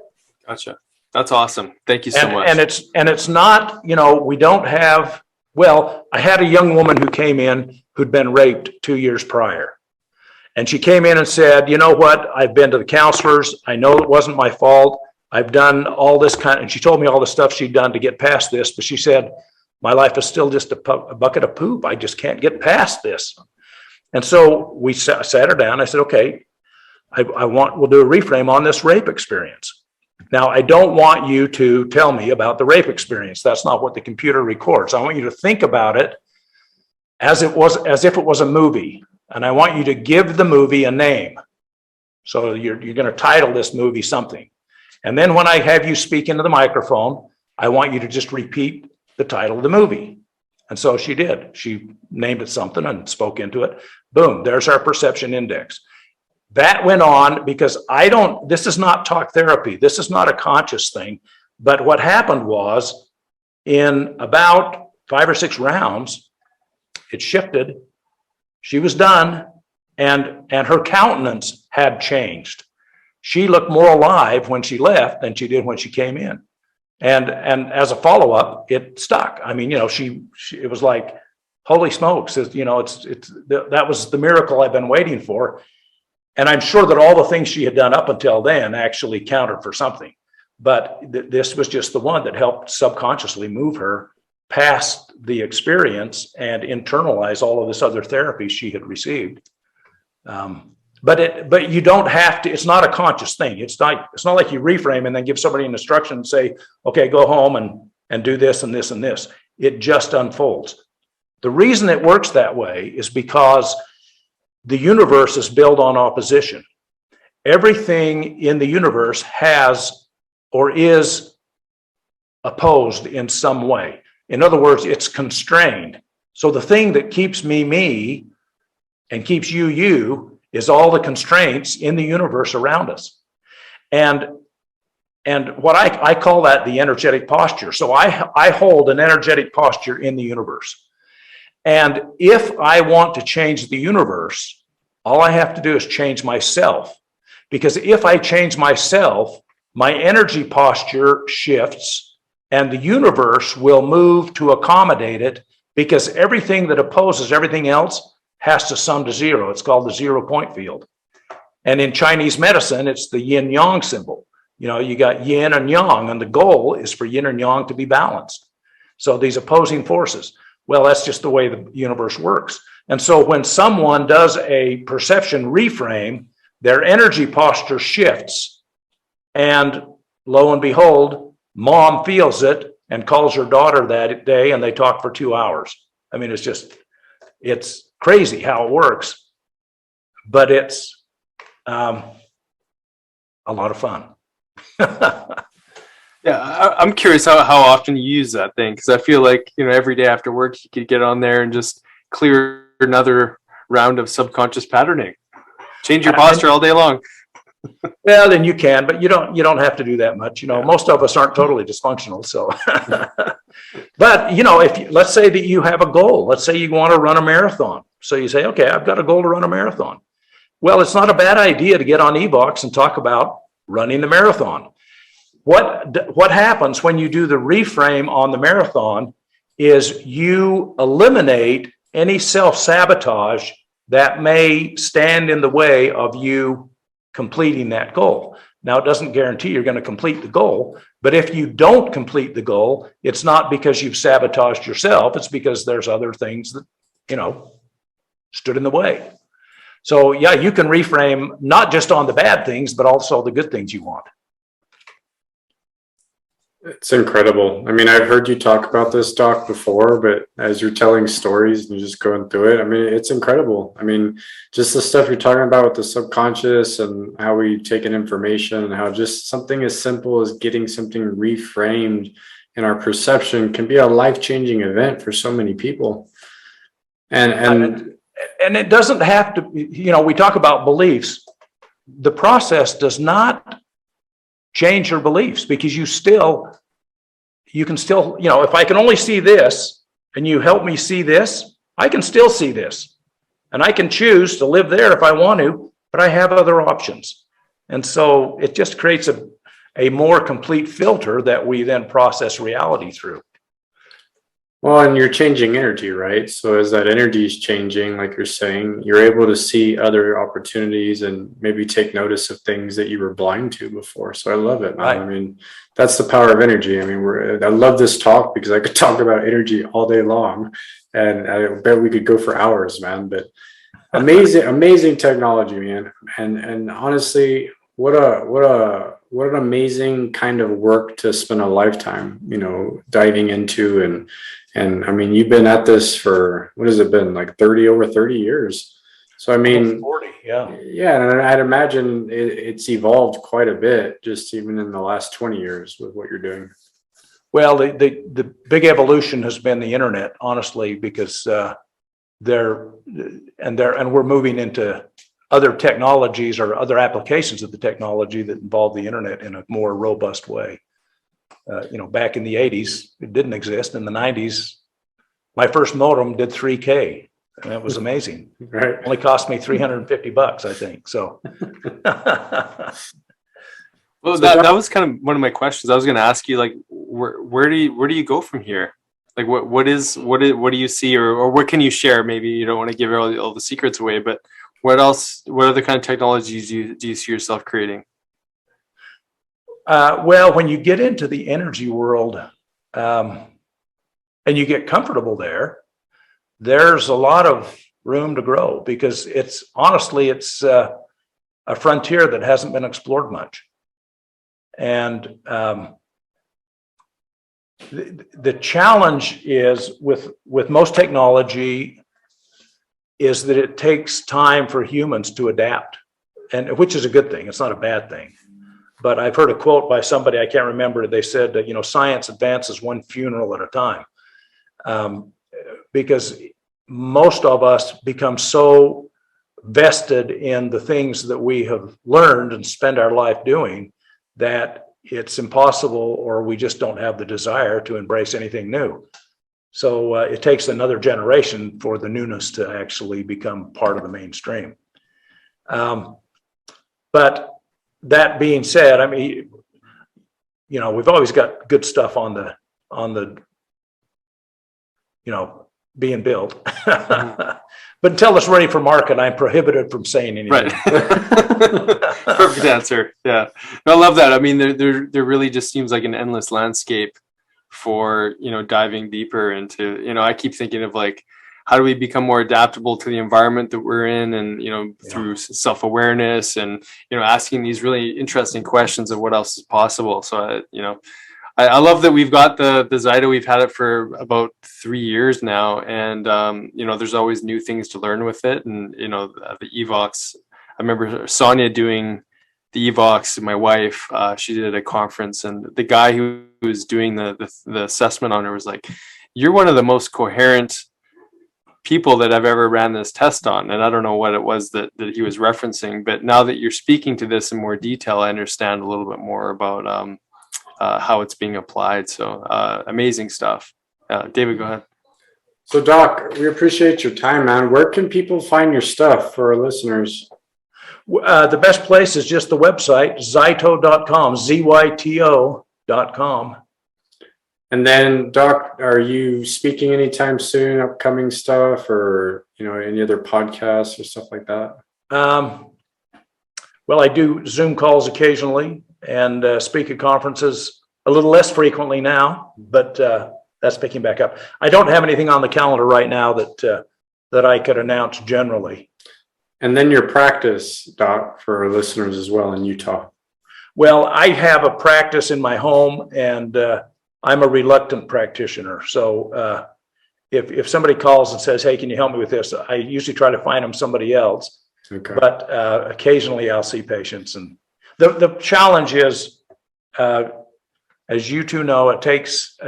Gotcha. That's awesome. Thank you so much. And it's not, you know, we don't have, well, I had a young woman who came in who'd been raped 2 years prior. And she came in and said, you know what, I've been to the counselors. I know it wasn't my fault. I've done all this and she told me all the stuff she'd done to get past this. But she said, my life is still just a bucket of poop. I just can't get past this. And so we sat her down. I said, okay, we'll do a reframe on this rape experience. Now, I don't want you to tell me about the rape experience. That's not what the computer records. I want you to think about it as if it was a movie. And I want you to give the movie a name. So you're going to title this movie something. And then when I have you speak into the microphone, I want you to just repeat the title of the movie. And so she did. She named it something and spoke into it. Boom, there's our perception index. That went on because this is not talk therapy. This is not a conscious thing. But what happened was in about 5 or 6 rounds, it shifted. She was done, and her countenance had changed. She looked more alive when she left than she did when she came in. And as a follow-up, it stuck. I mean, you know, it was like, holy smokes, you know, that was the miracle I've been waiting for. And I'm sure that all the things she had done up until then actually counted for something. But this was just the one that helped subconsciously move her past the experience and internalize all of this other therapy she had received. But you don't have to, it's not a conscious thing. It's not like you reframe and then give somebody an instruction and say, okay, go home and do this and this and this. It just unfolds. The reason it works that way is because the universe is built on opposition. Everything in the universe has or is opposed in some way. In other words, it's constrained. So the thing that keeps me, and keeps you, is all the constraints in the universe around us. And what I call that the energetic posture. So I hold an energetic posture in the universe. And if I want to change the universe, all I have to do is change myself. Because if I change myself, my energy posture shifts and the universe will move to accommodate it, because everything that opposes everything else has to sum to zero. It's called the 0 point field. And in Chinese medicine, it's the yin yang symbol. You know, you got yin and yang, and the goal is for yin and yang to be balanced. So these opposing forces. Well, that's just the way the universe works. And so when someone does a perception reframe, their energy posture shifts, and lo and behold, mom feels it and calls her daughter that day, and they talk for 2 hours. I mean, it's crazy how it works, but it's a lot of fun. Yeah, I'm curious how often you use that thing, because I feel like, every day after work you could get on there and just clear another round of subconscious patterning. Change your posture all day long. Well, then you can, but you don't have to do that much. Most of us aren't totally dysfunctional. So, but let's say that you have a goal. Let's say you want to run a marathon. So you say, okay, I've got a goal to run a marathon. Well, it's not a bad idea to get on eVox and talk about running the marathon. What happens when you do the reframe on the marathon is you eliminate any self-sabotage that may stand in the way of you completing that goal. Now, it doesn't guarantee you're going to complete the goal, but if you don't complete the goal, it's not because you've sabotaged yourself. It's because there's other things that, stood in the way. So yeah, you can reframe not just on the bad things, but also the good things you want. It's incredible. I mean, I've heard you talk about this, Doc, before, but as you're telling stories and you're just going through it, I mean, it's incredible. I mean, just the stuff you're talking about with the subconscious and how we take in information and how just something as simple as getting something reframed in our perception can be a life-changing event for so many people. And it doesn't have to, we talk about beliefs. The process does not change your beliefs, because you can still, if I can only see this and you help me see this, I can still see this, and I can choose to live there if I want to, but I have other options. And so it just creates a more complete filter that we then process reality through. Well, and you're changing energy, right? So as that energy is changing, like you're saying, you're able to see other opportunities and maybe take notice of things that you were blind to before. So I love it, man. Right. I mean, that's the power of energy. I mean, I love this talk because I could talk about energy all day long, and I bet we could go for hours, man. But amazing technology, man. And honestly, what an amazing kind of work to spend a lifetime, diving into. And I mean, you've been at this for, what has it been, like over 30 years. So, I mean, 40, yeah. Yeah. And I'd imagine it's evolved quite a bit, just even in the last 20 years with what you're doing. Well, the big evolution has been the internet, honestly, because we're moving into other technologies or other applications of the technology that involve the internet in a more robust way. Back in the 80s, it didn't exist. In the 90s, my first modem did 3K, and it was amazing. Right. It only cost me $350, I think. So, Well, that was kind of one of my questions. I was going to ask you, like, where do you go from here? Like, what do you see, or what can you share? Maybe you don't want to give all the secrets away, but what other kind of technologies do you see yourself creating? Well, when you get into the energy world and you get comfortable there's a lot of room to grow, because it's a frontier that hasn't been explored much. And the challenge is with most technology is that it takes time for humans to adapt, and which is a good thing. It's not a bad thing. But I've heard a quote by somebody, I can't remember. They said that, science advances one funeral at a time. Because most of us become so vested in the things that we have learned and spend our life doing that it's impossible, or we just don't have the desire to embrace anything new. So it takes another generation for the newness to actually become part of the mainstream. But that being said, I mean, we've always got good stuff on the being built. But until it's ready for market, I'm prohibited from saying anything. Right. Perfect answer. Yeah. I love that. I mean, there really just seems like an endless landscape for, diving deeper into, I keep thinking of, like, how do we become more adaptable to the environment that we're in, and through self-awareness, and asking these really interesting questions of what else is possible. So I love that we've got the ZYTO. We've had it for about 3 years now, and there's always new things to learn with it. And the EVOX, I remember Sonia doing the EVOX, my wife, she did at a conference, and the guy who was doing the assessment on her was like, "You're one of the most coherent people that I've ever ran this test on." And I don't know what it was that he was referencing, but now that you're speaking to this in more detail, I understand a little bit more about how it's being applied. So amazing stuff. David, go ahead. So Doc, we appreciate your time, man. Where can people find your stuff for our listeners? The best place is just the website, Zyto.com, ZYTO.com. And then, Doc, are you speaking anytime soon, upcoming stuff, or any other podcasts or stuff like that? Well, I do Zoom calls occasionally and speak at conferences a little less frequently now, but that's picking back up. I don't have anything on the calendar right now that I could announce generally. And then your practice, Doc, for our listeners as well in Utah. Well, I have a practice in my home, and I'm a reluctant practitioner. So if somebody calls and says, "Hey, can you help me with this?" I usually try to find them somebody else. Okay. But occasionally I'll see patients. And the challenge is, as you two know, it takes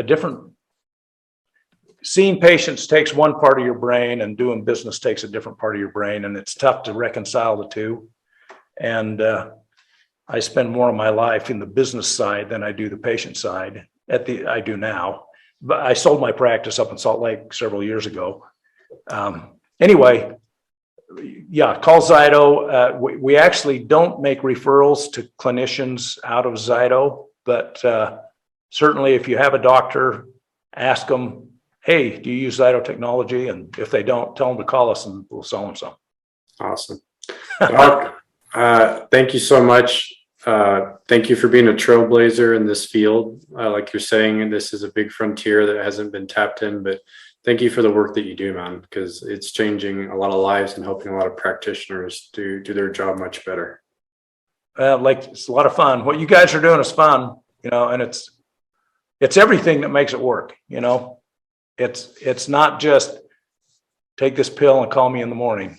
seeing patients takes one part of your brain, and doing business takes a different part of your brain. And it's tough to reconcile the two. And I spend more of my life in the business side than I do the patient side. I do now, but I sold my practice up in Salt Lake several years ago. Anyway, yeah, call ZYTO. We actually don't make referrals to clinicians out of ZYTO, but certainly if you have a doctor, ask them, "Hey, do you use ZYTO technology?" And if they don't, tell them to call us and we'll sell them some. Awesome. Doc, thank you so much. Thank you for being a trailblazer in this field. Like you're saying, this is a big frontier that hasn't been tapped in, but thank you for the work that you do, man, because it's changing a lot of lives and helping a lot of practitioners do their job much better. It's a lot of fun. What you guys are doing is fun, and it's everything that makes it work. It's not just take this pill and call me in the morning.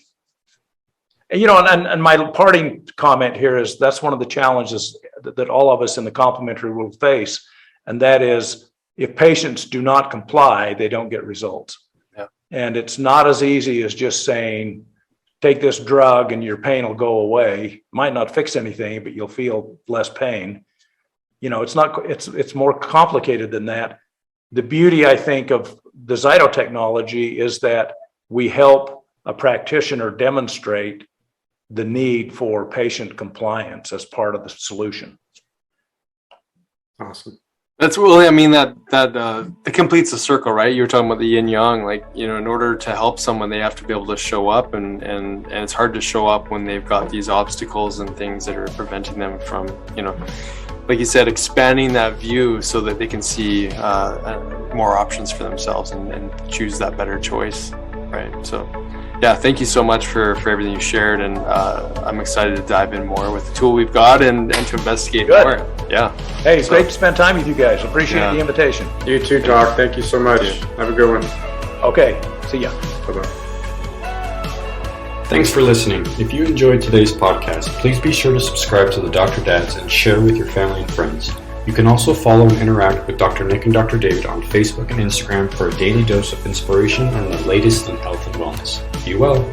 And my parting comment here is that's one of the challenges that all of us in the complementary will face. And that is, if patients do not comply, they don't get results. Yeah. And it's not as easy as just saying, take this drug and your pain will go away. Might not fix anything, but you'll feel less pain. It's more complicated than that. The beauty, I think, of the ZYTO technology is that we help a practitioner demonstrate the need for patient compliance as part of the solution. Awesome. That's really, that it completes the circle, right? You were talking about the yin yang, in order to help someone, they have to be able to show up, and it's hard to show up when they've got these obstacles and things that are preventing them from, like you said, expanding that view so that they can see more options for themselves and choose that better choice, right? So yeah, thank you so much for everything you shared, and I'm excited to dive in more with the tool we've got and to investigate more. Yeah. Hey, it's great to spend time with you guys. Appreciate the invitation. You too, Doc. Thank you so much. Have a good one. Okay. See ya. Bye-bye. Thanks for listening. If you enjoyed today's podcast, please be sure to subscribe to the Dr. Dads and share with your family and friends. You can also follow and interact with Dr. Nick and Dr. David on Facebook and Instagram for a daily dose of inspiration and the latest in health and wellness. Be well.